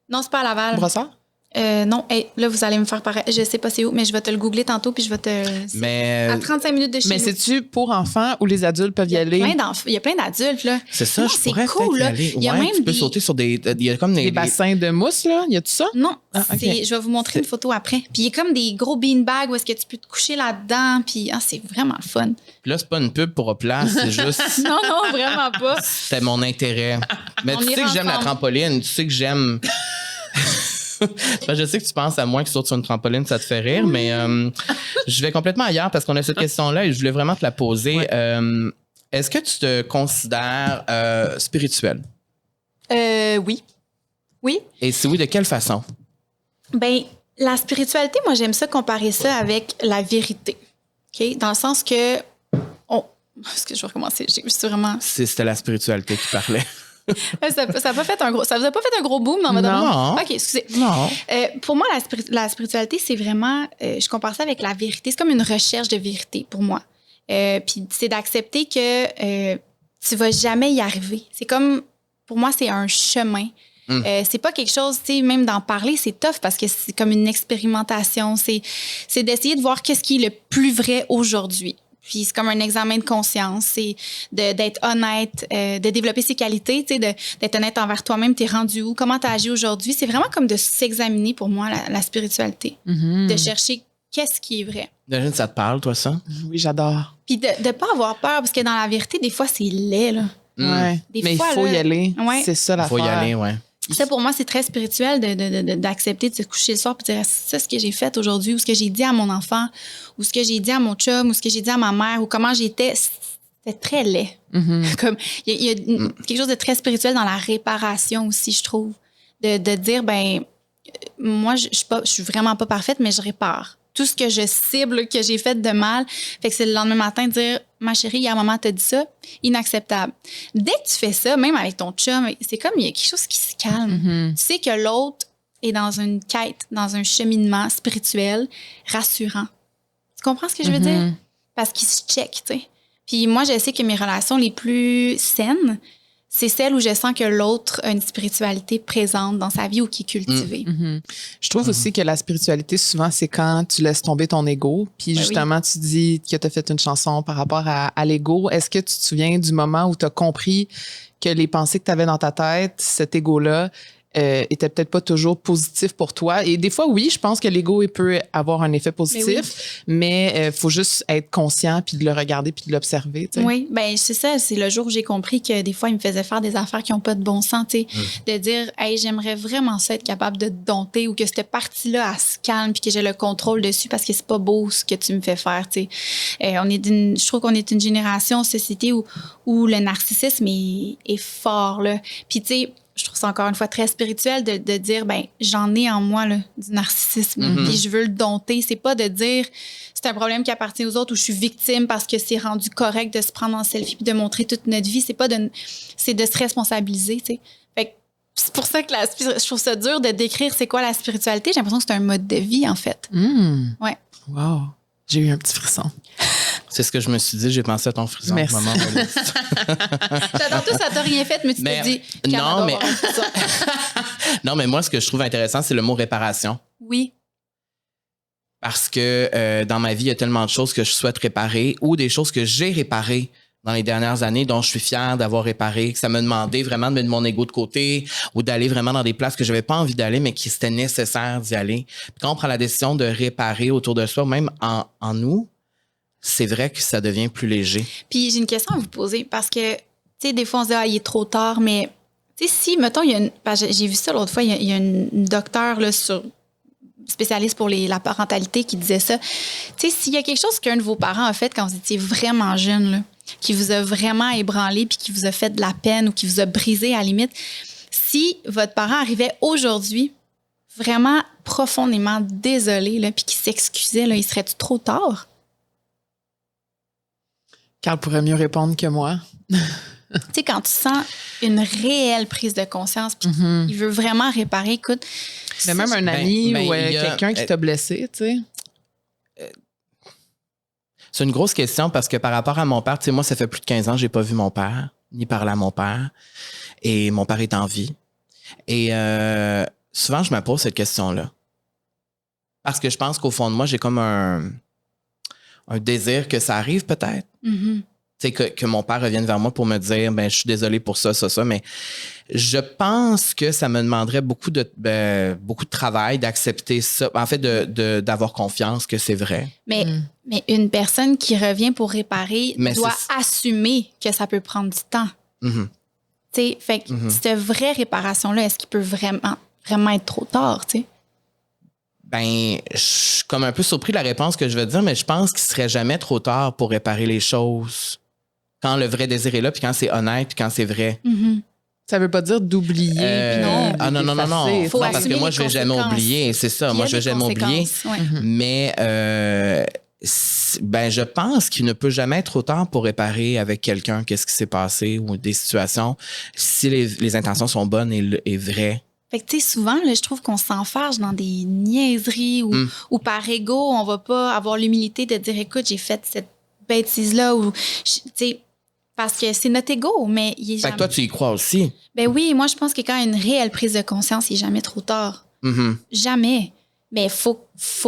Non, c'est pas à Laval. Brossard? Non, hey, là, vous allez me faire pareil. Je sais pas c'est où, mais je vais te le googler tantôt puis je vais te. Mais. À 35 minutes de chez Mais nous. c'est-tu pour enfants ou les adultes peuvent y aller? Il y a plein d'adultes, là. C'est ça, non, je pourrais cool, peut-être y là. aller. Il y a même tu peux sauter sur des. Il y a comme des bassins de mousse, là? Y a tout ça? Non, okay. Je vais vous montrer une photo après. Puis il y a comme des gros beanbags où est-ce que tu peux te coucher là-dedans. Puis c'est vraiment le fun. Puis là, c'est pas une pub pour Hopla, c'est juste. Non, vraiment pas. C'était mon intérêt. Mais tu sais que j'aime la trampoline, tu sais que j'aime. Je sais que tu penses à moi qui saute sur une trampoline, ça te fait rire, mais je vais complètement ailleurs parce qu'on a cette question-là et je voulais vraiment te la poser. Ouais. Est-ce que tu te considères spirituel? Oui. Oui. Et si oui, de quelle façon? Ben, la spiritualité, moi, j'aime ça comparer ça avec la vérité. OK? Dans le sens que. Est-ce que je vais recommencer? C'est vraiment. C'était la spiritualité qui parlait. Ça vous a pas fait un gros boom dans votre vie? Non. OK, excusez. Non. Pour moi, la spiritualité, c'est vraiment... je compare ça avec la vérité. C'est comme une recherche de vérité pour moi. Puis c'est d'accepter que tu vas jamais y arriver. C'est comme... Pour moi, c'est un chemin. C'est pas quelque chose, tu sais, même d'en parler, c'est tough parce que c'est comme une expérimentation. C'est d'essayer de voir qu'est-ce qui est le plus vrai aujourd'hui. Puis c'est comme un examen de conscience, c'est d'être honnête, de développer ses qualités, tu sais, d'être honnête envers toi-même, t'es rendu où, comment t'as agi aujourd'hui. C'est vraiment comme de s'examiner pour moi, la spiritualité. Mm-hmm. De chercher qu'est-ce qui est vrai. Imagine, ça te parle, toi, ça? Oui, j'adore. Puis de pas avoir peur, parce que dans la vérité, des fois, c'est laid, là. Ouais. Mais fois, il faut y aller. Ouais. C'est ça l'affaire. Il faut y aller, ouais. Ça, pour moi, c'est très spirituel d'accepter de se coucher le soir et de dire c'est ce que j'ai fait aujourd'hui, ou ce que j'ai dit à mon enfant, ou ce que j'ai dit à mon chum, ou ce que j'ai dit à ma mère, ou comment j'étais. C'était très laid. Mm-hmm. Comme il y a quelque chose de très spirituel dans la réparation aussi, je trouve. De dire, ben moi, je suis vraiment pas parfaite, mais je répare. Tout ce que je cible, que j'ai fait de mal, fait que c'est le lendemain matin de dire ma chérie, il y a un moment, t'as dit ça, inacceptable. Dès que tu fais ça, même avec ton chum, c'est comme il y a quelque chose qui se calme. Mm-hmm. Tu sais que l'autre est dans une quête, dans un cheminement spirituel rassurant. Tu comprends ce que je veux dire? Parce qu'il se check, tu sais. Puis moi, je sais que mes relations les plus saines, c'est celle où je sens que l'autre a une spiritualité présente dans sa vie ou qui est cultivée. Mm-hmm. Je trouve aussi que la spiritualité, souvent, c'est quand tu laisses tomber ton ego. Puis justement, tu dis que tu as fait une chanson par rapport à l'ego. Est-ce que tu te souviens du moment où tu as compris que les pensées que tu avais dans ta tête, cet ego-là, était peut-être pas toujours positif pour toi. Et des fois, oui, je pense que l'ego peut avoir un effet positif, mais faut juste être conscient puis de le regarder puis de l'observer. T'sais. Oui, ben c'est ça. C'est le jour où j'ai compris que des fois, il me faisait faire des affaires qui n'ont pas de bon sens. De dire, hey, j'aimerais vraiment ça être capable de te dompter ou que cette partie-là, elle se calme puis que j'ai le contrôle dessus parce que c'est pas beau ce que tu me fais faire. Je trouve qu'on est une génération, société où le narcissisme est fort. Là. Puis, tu sais, je trouve ça encore une fois très spirituel de dire, ben j'en ai en moi là, du narcissisme. Mm-hmm. Puis je veux le dompter. C'est pas de dire c'est un problème qui appartient aux autres ou je suis victime parce que c'est rendu correct de se prendre en selfie puis de montrer toute notre vie. C'est de se responsabiliser, tu sais. Fait que c'est pour ça que je trouve ça dur de décrire c'est quoi la spiritualité. J'ai l'impression que c'est un mode de vie, en fait. Ouais. Wow. J'ai eu un petit frisson. C'est ce que je me suis dit. J'ai pensé à ton frisson. Merci. Maman, J'adore tout, ça t'a rien fait, mais tu t'es dit... Non, mais... non, mais moi, ce que je trouve intéressant, c'est le mot réparation. Oui. Parce que dans ma vie, il y a tellement de choses que je souhaite réparer ou des choses que j'ai réparées dans les dernières années, dont je suis fière d'avoir réparé, que ça m'a demandé vraiment de mettre mon ego de côté ou d'aller vraiment dans des places que j'avais pas envie d'aller, mais qui c'était nécessaire d'y aller. Puis quand on prend la décision de réparer autour de soi, même en nous, c'est vrai que ça devient plus léger. Puis j'ai une question à vous poser parce que, tu sais, des fois, on se dit, il est trop tard, mais, tu sais, si, mettons, j'ai vu ça l'autre fois, il y a une docteure, là, spécialiste pour la parentalité qui disait ça. Tu sais, s'il y a quelque chose qu'un de vos parents a fait quand vous étiez vraiment jeune, là, qui vous a vraiment ébranlé puis qui vous a fait de la peine ou qui vous a brisé à la limite, si votre parent arrivait aujourd'hui vraiment profondément désolé là, puis qu'il s'excusait, là, il serait-tu trop tard? Carl pourrait mieux répondre que moi. Tu sais, quand tu sens une réelle prise de conscience puis il veut vraiment réparer, écoute... Mais même un ami ou il y a, quelqu'un qui t'a blessé, tu sais. C'est une grosse question parce que par rapport à mon père, tu sais, moi, ça fait plus de 15 ans que j'ai pas vu mon père, ni parlé à mon père. Et mon père est en vie. Et souvent, je me pose cette question-là. Parce que je pense qu'au fond de moi, j'ai comme un désir que ça arrive peut-être. Mm-hmm. Tu sais, que mon père revienne vers moi pour me dire, ben, je suis désolé pour ça, mais je pense que ça me demanderait beaucoup de travail d'accepter ça. En fait, d'avoir confiance que c'est vrai. Mais une personne qui revient pour réparer doit assumer que ça peut prendre du temps. Mm-hmm. Tu sais, fait que cette vraie réparation-là, est-ce qu'il peut vraiment être trop tard, tu sais? Ben, je suis comme un peu surpris de la réponse que je veux dire, mais je pense qu'il serait jamais trop tard pour réparer les choses. Quand le vrai désir est là, puis quand c'est honnête, puis quand c'est vrai. Mm-hmm. Ça veut pas dire d'oublier. Non. Faut Non, parce que moi, je vais jamais oublier. C'est ça. Moi, je vais jamais oublier. Ouais. Mais je pense qu'il ne peut jamais être trop tard pour réparer avec quelqu'un qu'est-ce qui s'est passé ou des situations si les intentions sont bonnes et vraies. Fait que, tu sais, souvent, là, je trouve qu'on s'enfarge dans des niaiseries ou par ego, on va pas avoir l'humilité de dire, écoute, j'ai fait cette bêtise-là ou, tu sais, parce que c'est notre ego, mais il est jamais... Fait que toi, tu y crois aussi. Ben oui, moi, je pense que quand il y a une réelle prise de conscience, il n'est jamais trop tard. Mm-hmm. Jamais. Mais faut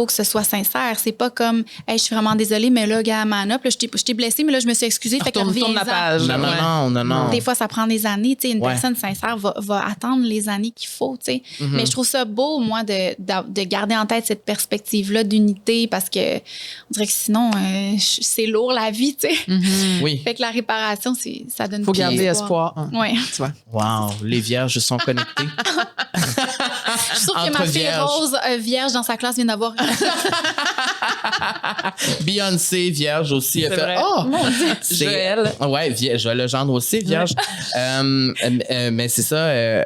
que ce soit sincère. C'est pas comme, hey, je suis vraiment désolée, mais là, gars, man up, là, je t'ai blessée, mais là, je me suis excusée. Fait que Tourne la page. Non. Des fois, ça prend des années. Tu sais, une personne sincère va attendre les années qu'il faut. Tu sais. Mm-hmm. Mais je trouve ça beau, moi, de garder en tête cette perspective-là d'unité parce que on dirait que sinon, c'est lourd la vie. Tu sais. Mm-hmm. Oui. Fait que la réparation, ça donne faut garder espoir. Ouais. Tu vois. Wow, les vierges sont connectées. Je suis sûre que Entre ma fille vierges. Rose, vierge dans sa classe, vient d'avoir. Beyoncé, vierge aussi. C'est vrai. Oh! Joël. Ouais, Joël Legendre aussi, vierge. Mais c'est ça.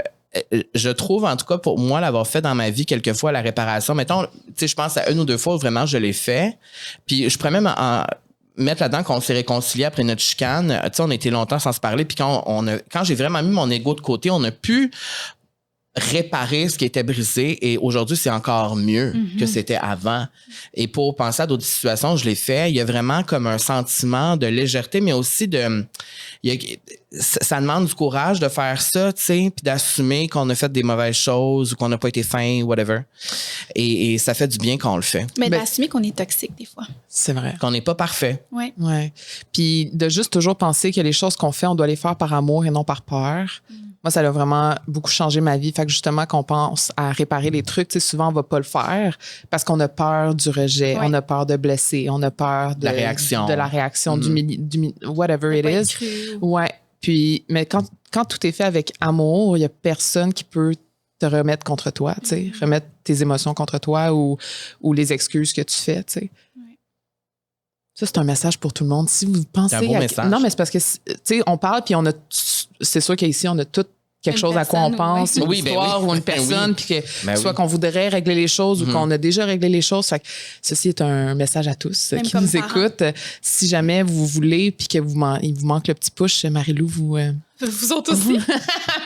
Je trouve, en tout cas, pour moi, l'avoir fait dans ma vie quelquefois, la réparation. Mettons, tu sais, je pense à une ou deux fois où vraiment je l'ai fait. Puis je pourrais même mettre là-dedans qu'on s'est réconcilié après notre chicane. Tu sais, on a été longtemps sans se parler. Puis quand j'ai vraiment mis mon ego de côté, on a pu réparer ce qui était brisé et aujourd'hui, c'est encore mieux que c'était avant. Et pour penser à d'autres situations, je l'ai fait. Il y a vraiment comme un sentiment de légèreté, mais aussi ça demande du courage de faire ça, tu sais, puis d'assumer qu'on a fait des mauvaises choses ou qu'on n'a pas été fin, whatever. Et ça fait du bien quand on le fait. Mais d'assumer qu'on est toxique des fois. C'est vrai. Qu'on n'est pas parfait. Oui. Ouais. Puis de juste toujours penser que les choses qu'on fait, on doit les faire par amour et non par peur. Moi, ça a vraiment beaucoup changé ma vie. Fait que justement, qu'on pense à réparer les trucs, tu sais, souvent, on va pas le faire parce qu'on a peur du rejet, on a peur de blesser, on a peur de la réaction, du whatever it is. Ouais. Puis, mais quand tout est fait avec amour, il y a personne qui peut te remettre contre toi, tu sais, remettre tes émotions contre toi ou les excuses que tu fais, tu sais. Ça, c'est un message pour tout le monde. Si vous pensez c'est un beau message. Non, mais c'est parce que, tu sais, on parle, puis c'est sûr qu'ici, on a tous quelque Une chose à quoi on personne, pense, oui. une Oui, ben histoire oui. ou une Ben personne, oui. puis que Ben soit oui. qu'on voudrait régler les choses ou qu'on a déjà réglé les choses. Fait que ceci est un message à tous Même qui comme nous parents. écoutent. Si jamais vous voulez puis que il vous manque le petit push, Marie-Lou Vous autres aussi.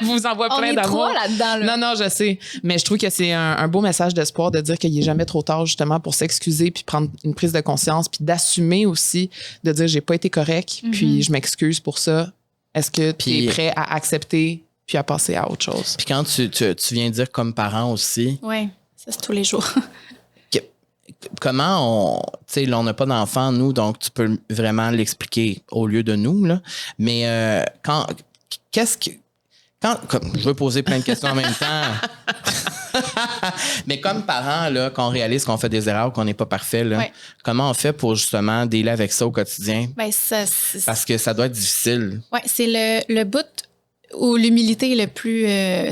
vous envoie On plein est d'amour. trois là-dedans. Là. Non, je sais. Mais je trouve que c'est un beau message d'espoir de dire qu'il n'est jamais trop tard, justement, pour s'excuser puis prendre une prise de conscience puis d'assumer aussi, de dire j'ai pas été correct puis je m'excuse pour ça. Est-ce que tu es Puis- prêt à accepter puis à passer à autre chose? Puis quand tu viens dire comme parent aussi, Oui, ça, c'est tous les jours. comment tu sais, là, on n'a pas d'enfants, nous, donc tu peux vraiment l'expliquer au lieu de nous, là. Mais je veux poser plein de questions en même temps. Mais comme parents, là, qu'on réalise qu'on fait des erreurs, qu'on n'est pas parfait, là, Ouais. comment on fait pour justement dealer avec ça au quotidien? Ben, ça, Parce que ça doit être difficile. ouais, c'est le bout où l'humilité est le plus.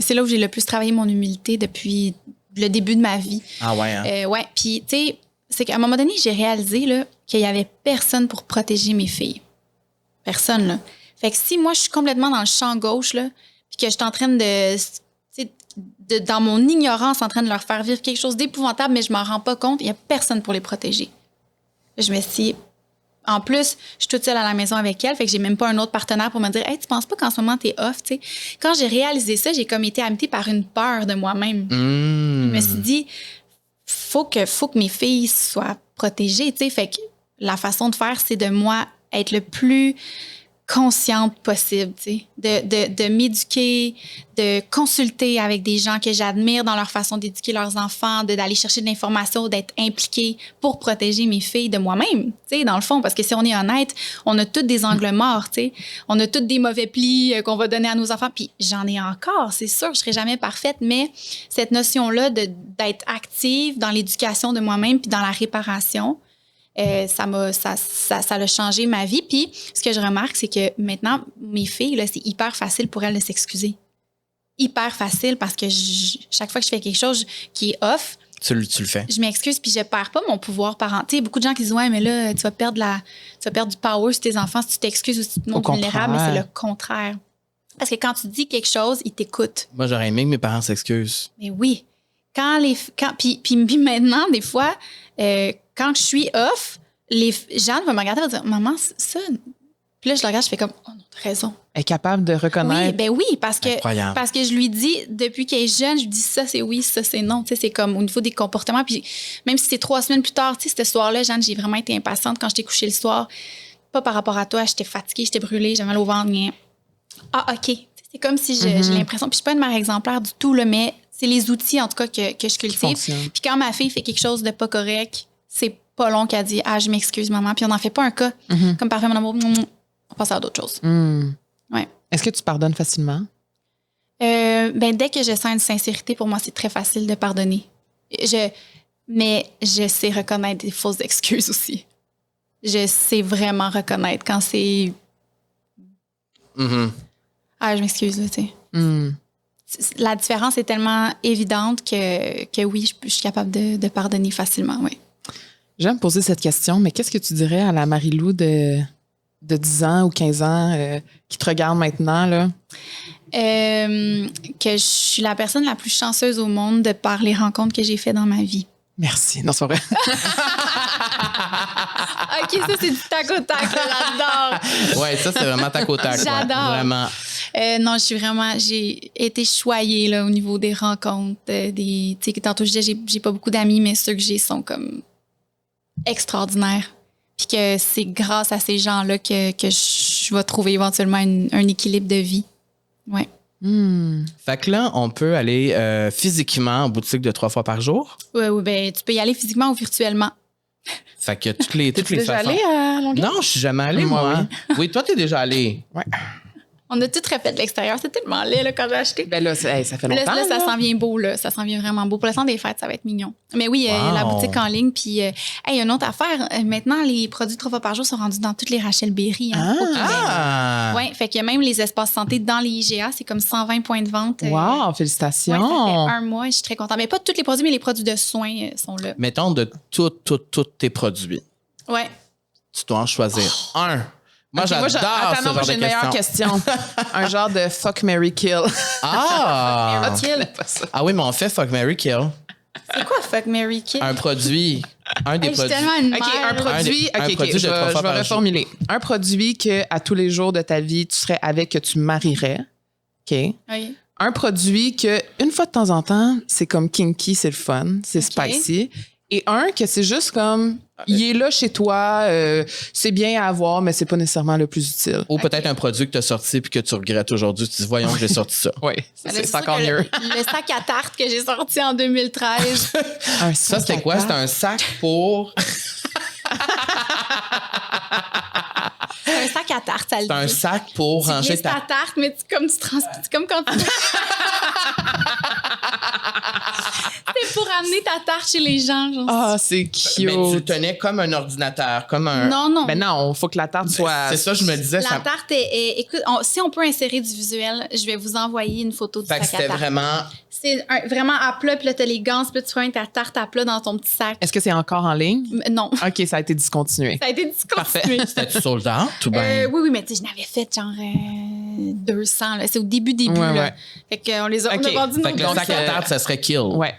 C'est là où j'ai le plus travaillé mon humilité depuis le début de ma vie. Ah ouais, hein? Ouais, puis tu sais, c'est qu'à un moment donné, j'ai réalisé là, qu'il y avait personne pour protéger mes filles. Personne, là. Fait que si moi, je suis complètement dans le champ gauche, là, puis que je suis en train dans mon ignorance, en train de leur faire vivre quelque chose d'épouvantable, mais je m'en rends pas compte, il y a personne pour les protéger. Je me suis dit, en plus, je suis toute seule à la maison avec elle, fait que j'ai même pas un autre partenaire pour me dire, hey, tu penses pas qu'en ce moment t'es off, tu sais. Quand j'ai réalisé ça, j'ai comme été habitée par une peur de moi-même. Je me suis dit, faut que mes filles soient protégées, tu sais. Fait que la façon de faire, c'est de moi être le plus consciente possible, tu sais, de m'éduquer, de consulter avec des gens que j'admire dans leur façon d'éduquer leurs enfants, d'aller chercher de l'information, d'être impliquée pour protéger mes filles de moi-même, tu sais, dans le fond, parce que si on est honnête, on a tous des angles morts, tu sais, on a tous des mauvais plis qu'on va donner à nos enfants, puis j'en ai encore, c'est sûr, je serai jamais parfaite, mais cette notion-là d'être active dans l'éducation de moi-même puis dans la réparation, ça a changé ma vie. Puis, ce que je remarque, c'est que maintenant, mes filles, là, c'est hyper facile pour elles de s'excuser. Hyper facile parce que chaque fois que je fais quelque chose qui est off, Tu le fais. je m'excuse puis je perds pas mon pouvoir parental. Beaucoup de gens qui disent, ouais, mais là, tu vas perdre du power sur tes enfants si tu t'excuses ou si tu te montres vulnérable, mais c'est le contraire. Parce que quand tu dis quelque chose, ils t'écoutent. Moi, j'aurais aimé que mes parents s'excusent. Mais oui. Puis maintenant, des fois, quand je suis off, Jeanne va me regarder et va dire, maman, ça. Puis là, je la regarde, je fais comme, oh non, t'as raison. Elle est capable de reconnaître. Oui, parce que je lui dis, depuis qu'elle est jeune, je lui dis ça, c'est oui, ça, c'est non. Tu sais, c'est comme au niveau des comportements. Puis même si c'est 3 semaines plus tard, tu sais, ce soir-là, Jeanne, j'ai vraiment été impatiente quand je t'ai couché le soir. Pas par rapport à toi, j'étais fatiguée, j'étais brûlée, j'avais mal au ventre. Ah, OK. C'est comme si j'ai l'impression. Puis je suis pas une mère exemplaire du tout, là, mais c'est les outils, en tout cas, que je cultive. Puis quand ma fille fait quelque chose de pas correct, c'est pas long qu'elle dit, ah, je m'excuse, maman. Puis on n'en fait pas un cas. Comme parfait, mon amour, on passe à d'autres choses. Ouais. Est-ce que tu pardonnes facilement? Dès que je sens une sincérité, pour moi, c'est très facile de pardonner. Mais je sais reconnaître des fausses excuses aussi. Je sais vraiment reconnaître quand c'est... Ah, je m'excuse, là, tu sais. La différence est tellement évidente que oui, je suis capable de pardonner facilement, oui. J'aime poser cette question, mais qu'est-ce que tu dirais à la Marie-Lou de 10 ans ou 15 ans qui te regarde maintenant, là? Que je suis la personne la plus chanceuse au monde de par les rencontres que j'ai faites dans ma vie. Merci. Non, c'est pas vrai. OK, ça, c'est du tac au tac, j'adore. Ouais, ça, c'est vraiment tac au tac. J'adore. Ouais, vraiment. Non, j'ai été choyée là, au niveau des rencontres. Tu sais, tantôt, je disais, j'ai pas beaucoup d'amis, mais ceux que j'ai sont comme extraordinaires. Puis que c'est grâce à ces gens-là que je vais trouver éventuellement un équilibre de vie. Ouais. Fait que là, on peut aller physiquement en boutique de 3 fois par jour. Oui, ben tu peux y aller physiquement ou virtuellement. Fait que toutes les T'es déjà façons. allé à Longueuil? Non, je suis jamais allé, moi. Oui, toi, t'es déjà allé. Ouais. On a tout refait de l'extérieur. C'était tellement laid là, quand j'ai acheté. Ben là, ça fait longtemps. Là, ça s'en vient beau, là. Ça s'en vient vraiment beau. Pour le temps des fêtes, ça va être mignon. Mais oui, il y a la boutique en ligne. Puis, il y a une autre affaire. Maintenant, les produits 3 fois par jour sont rendus dans toutes les Rachel Berry au Québec. Oui, fait qu'il y a même les espaces santé dans les IGA. C'est comme 120 points de vente. Wow, félicitations. Ouais, ça fait 1 mois. Je suis très contente. Mais pas tous les produits, mais les produits de soins sont là. Mettons de tous tes produits. Ouais. Tu dois en choisir un Moi, Ok, j'adore attends, ce non, moi, genre j'ai de une meilleure questions. question. Un genre de fuck, marry, kill. Ah! Fuck, kill. Pas ça. Ah oui, mais on fait fuck, marry, kill. C'est quoi fuck, marry, kill? Un produit. Un des Hey, je suis produits. tellement une OK, mère. un produit. Un OK, produit de je 3 fois vais par jour. reformuler. Un produit que à tous les jours de ta vie, tu serais avec, que tu marierais. OK. Oui. Un produit que, une fois de temps en temps, c'est comme kinky, c'est le fun, c'est OK. spicy. Et un que c'est juste comme, il est là chez toi, c'est bien à avoir, mais c'est pas nécessairement le plus utile. Ou peut-être un produit que tu as sorti puis que tu regrettes aujourd'hui. Tu dis, voyons, j'ai sorti ça. Oui, Ben là, c'est sûr encore que mieux. Le sac à tarte que j'ai sorti en 2013. Un Ça, sac c'était à quoi? tarte. C'était un sac pour. un sac à tarte, ça le C'est un dit. sac pour Tu ranger glisses ta ta. tarte, mais c'est comme quand tu... C'est pour amener ta tarte chez les gens, genre. Ah, c'est cute. Mais tu le tenais comme un ordinateur, comme un. Non, non. Ben non, faut que la tarte soit. C'est ça, je me disais. La Ça... tarte écoute, si on peut insérer du visuel, je vais vous envoyer une photo du Fait que sac à c'était tarte. vraiment. C'est vraiment à plat, puis là, t'as les gants, puis là, tu prends ta tarte à plat dans ton petit sac. Est-ce que c'est encore en ligne? Non. OK, ça a été discontinué. Ça a été discontinué. C'était-tu sold out? Tout bien. Oui, mais tu sais, je n'avais fait genre 200. Là. C'est au début, Ouais, là. ouais. Fait qu'on les a, OK. on a vendu nos Fait que le donc, sac à tarte, ça serait kill. Ouais,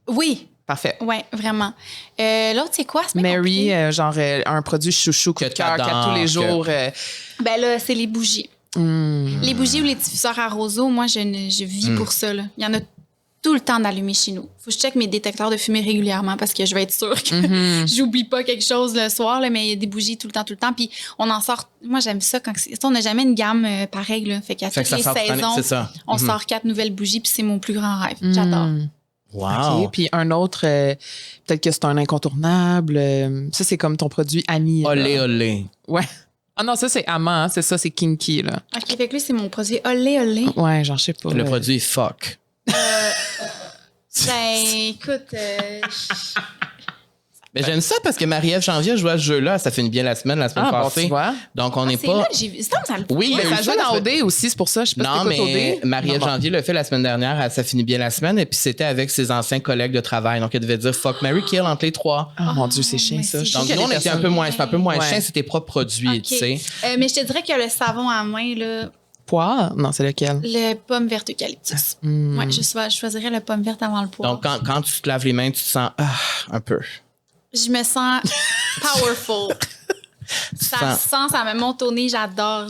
Oui, parfait. ouais, vraiment. L'autre, c'est quoi? C'est pas Mary, compliqué. genre un produit chouchou, coup Que de cœur, qu'à t'adores, tous les que- jours. Ben là, c'est les bougies. Hmm. Les bougies ou les diffuseurs à roseau, moi, je vis pour ça. Là. Il y en a tout le temps d'allumer chez nous. Faut que je check mes détecteurs de fumée régulièrement parce que je vais être sûre que j'oublie pas quelque chose le soir, là, mais il y a des bougies tout le temps. Puis on en sort. Moi, j'aime ça quand on n'a jamais une gamme pareille. Là. Fait qu'à Fait que toutes ça les sort. saisons, C'est ça. on sort 4 nouvelles bougies, puis c'est mon plus grand rêve. J'adore. Wow. OK. Puis un autre, peut-être que c'est un incontournable. Ça, c'est comme ton produit ami. là. Olé, olé. Ouais. Ah non, ça, c'est amant. Hein, c'est ça, c'est kinky. Là. OK, fait que lui, c'est mon produit olé, olé. Ouais, genre, je sais pas. Le produit est fuck. Ben, écoute, Mais j'aime ça parce que Marie-Ève Janvier a joué à ce jeu-là. Ça finit bien la semaine Ah, bon, passée. tu vois. Donc, on n'est c'est pas. là que j'ai vu. Ça le Oui, il y Mais a eu ça joue la dans semaine- OD aussi, c'est pour ça. Je sais pas Non, si t'écoutes mais OD. Marie-Ève Non, bon. Janvier l'a fait la semaine dernière. Ça finit bien la semaine. Et puis, c'était avec ses anciens collègues de travail. Donc, elle devait dire fuck, Mary kill entre les trois. Ah, mon Dieu, c'est chiant, mais ça. c'est Je chiant. Donc, trouve nous, on qu'il y a était des un peu moins, c'est un peu moins Ouais. chien, c'est tes propres produits, OK. tu sais. Mais je te dirais que le savon à main, là, Poire? Non, c'est lequel? le pomme verte eucalyptus. Ouais, je choisirais le pomme verte avant le poire. Donc, quand tu te laves les mains, tu te sens un peu. Je me sens powerful. Ça sent, ça me monte au nez, j'adore.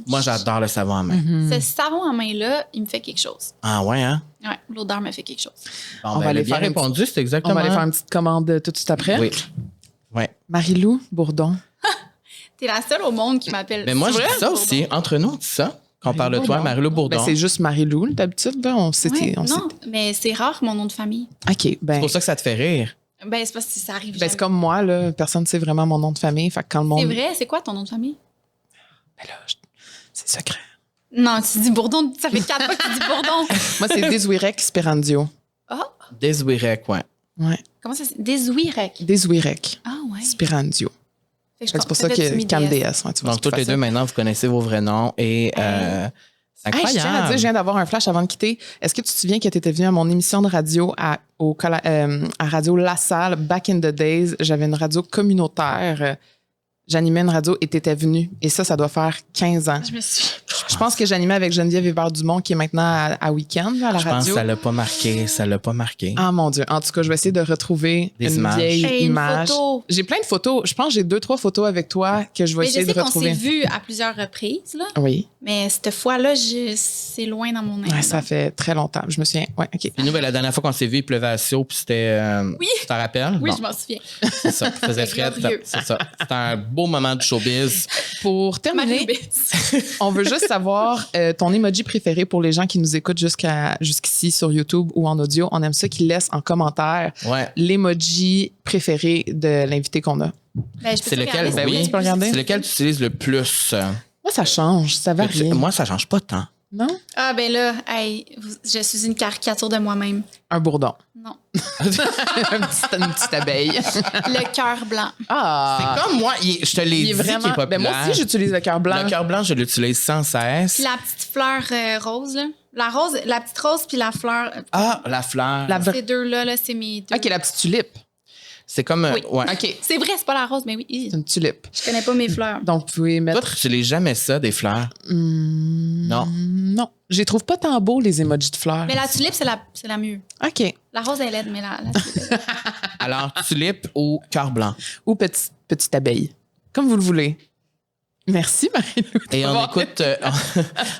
Moi, j'adore le savon à main. Ce savon à main-là, il me fait quelque chose. Ah ouais, hein? Ouais, l'odeur me fait quelque chose. Bon, On va ben, elle aller a bien faire une répondu, c'est On exactement. va aller faire une petite commande tout de suite après. Oui. Ouais. Marie-Lou Bourdon. T'es la seule au monde qui m'appelle. Mais moi, je C'est dis vrai? ça aussi. Entre nous, on dit ça. Quand on parle de toi, Bourdon. Marie-Lou Bourdon. Ben, c'est juste Marie-Lou, d'habitude. Ben, on s'était. Ouais, on non, mais c'est rare mon nom de famille. s'est- OK. Ben, C'est pour ça que ça te fait rire. Ben, c'est parce que ça arrive ben, jamais. c'est comme moi, là. Personne ne sait vraiment mon nom de famille. Fait que quand le monde. C'est vrai? C'est quoi ton nom de famille? Ben là, c'est secret. Non, tu dis Bourdon. Ça fait 4 fois que tu dis Bourdon. Moi, c'est Desouirec Sperandio. Ah, Desouirec, ouais. Ouais. comment ça? Desouirec. Desouirec Ah, ouais. Sperandio. Fait que Fait que c'est pour ça fait que tu Cam m'y DS. DS. Ouais, tu vois, Donc, c'est toutes plus les deux, facile. maintenant, vous connaissez vos vrais noms et c'est Hey, je tiens à incroyable. dire, je viens d'avoir un flash avant de quitter. Est-ce que tu te souviens que tu étais venu à mon émission de radio à Radio La Salle, back in the days? J'avais une radio communautaire. J'animais une radio et tu étais venu. Et ça doit faire 15 ans. Je me suis. Je pense que j'animais avec Geneviève Hébert-Dumont, qui est maintenant à Week-end, là, à la Je pense radio. que ça l'a pas marqué. Ça l'a pas marqué. Ah mon Dieu. En tout cas, je vais essayer de retrouver Des une images. vieille Hey, une image. photo. J'ai plein de photos. Je pense que j'ai 2-3 photos avec toi que je vais Mais je essayer sais de qu'on s'est retrouver. vu à plusieurs reprises, là. Oui. Mais cette fois-là, c'est loin dans mon Ouais, ça fait très longtemps. Je me souviens. Ouais, OK. Puis nous, ben, la dernière fois qu'on s'est vu, il pleuvait à Sceaux, puis c'était. Oui. Tu t'en rappelles? Oui, Bon, je m'en souviens. c'est ça. Il faisait C'est frais. glorieux. C'est ça. C'était un beau moment du showbiz. Pour terminer, Marie-Beth. on veut juste savoir ton emoji préféré pour les gens qui nous écoutent jusqu'ici sur YouTube ou en audio. On aime ça qu'ils laissent en commentaire Ouais. l'emoji préféré de l'invité qu'on a. Ben, je peux C'est te lequel? regarder, Ben oui, tu peux regarder. C'est lequel tu utilises le plus? Moi, ça change. Ça varie. Moi, ça change pas tant. Non? Ah, ben là, hey, je suis une caricature de moi-même. Un bourdon. Non. une petite abeille. Le cœur blanc. Ah! C'est comme moi, je te l'ai Il dit est vraiment. qu'il est populaire. Ben moi aussi, j'utilise le cœur blanc. Le cœur blanc, je l'utilise sans cesse. Puis la petite fleur rose, là. La petite rose puis la fleur. Ah, la fleur. La vraie- Ces deux-là, là, c'est mes deux. OK, la petite tulipe. C'est comme... Oui. ouais. OK. C'est vrai, c'est pas la rose, mais oui. C'est une tulipe. Je connais pas mes fleurs. Donc, vous pouvez Toi, mettre... tu n'utilises jamais ça, des fleurs. Non. Non. Je les trouve pas tant beaux, les emojis de fleurs. Mais la tulipe, c'est la mieux. OK. La rose est laide, mais la tulipe est laide. Alors, tulipe ou cœur blanc. Ou petite abeille. Comme vous le voulez. Merci, Marie-Lou. Et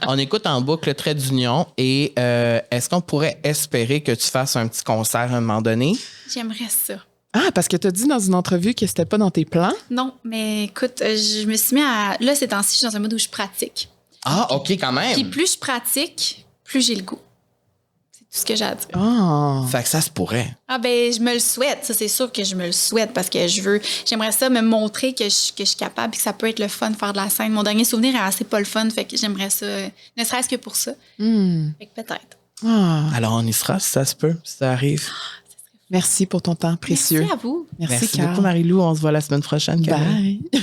on écoute en boucle le trait d'union. Et est-ce qu'on pourrait espérer que tu fasses un petit concert à un moment donné? J'aimerais ça. Ah, parce que tu as dit dans une entrevue que c'était pas dans tes plans. Non, mais écoute, je me suis mis à... Là, ces temps-ci, je suis dans un mode où je pratique. Ah, OK, quand même. Puis plus je pratique, plus j'ai le goût. C'est tout ce que j'ai à dire. Ah. Fait que ça se pourrait. Ah ben, je me le souhaite. Ça, c'est sûr que je me le souhaite parce que j'aimerais ça me montrer que je suis capable et que ça peut être le fun de faire de la scène. Mon dernier souvenir est assez pas le fun, fait que j'aimerais ça, ne serait-ce que pour ça. Fait que peut-être. Ah. Alors, on y sera si ça se peut, si ça arrive. Merci pour ton temps précieux. Merci à vous. Merci, Merci beaucoup, Marie-Lou. On se voit la semaine prochaine. Camille. Bye.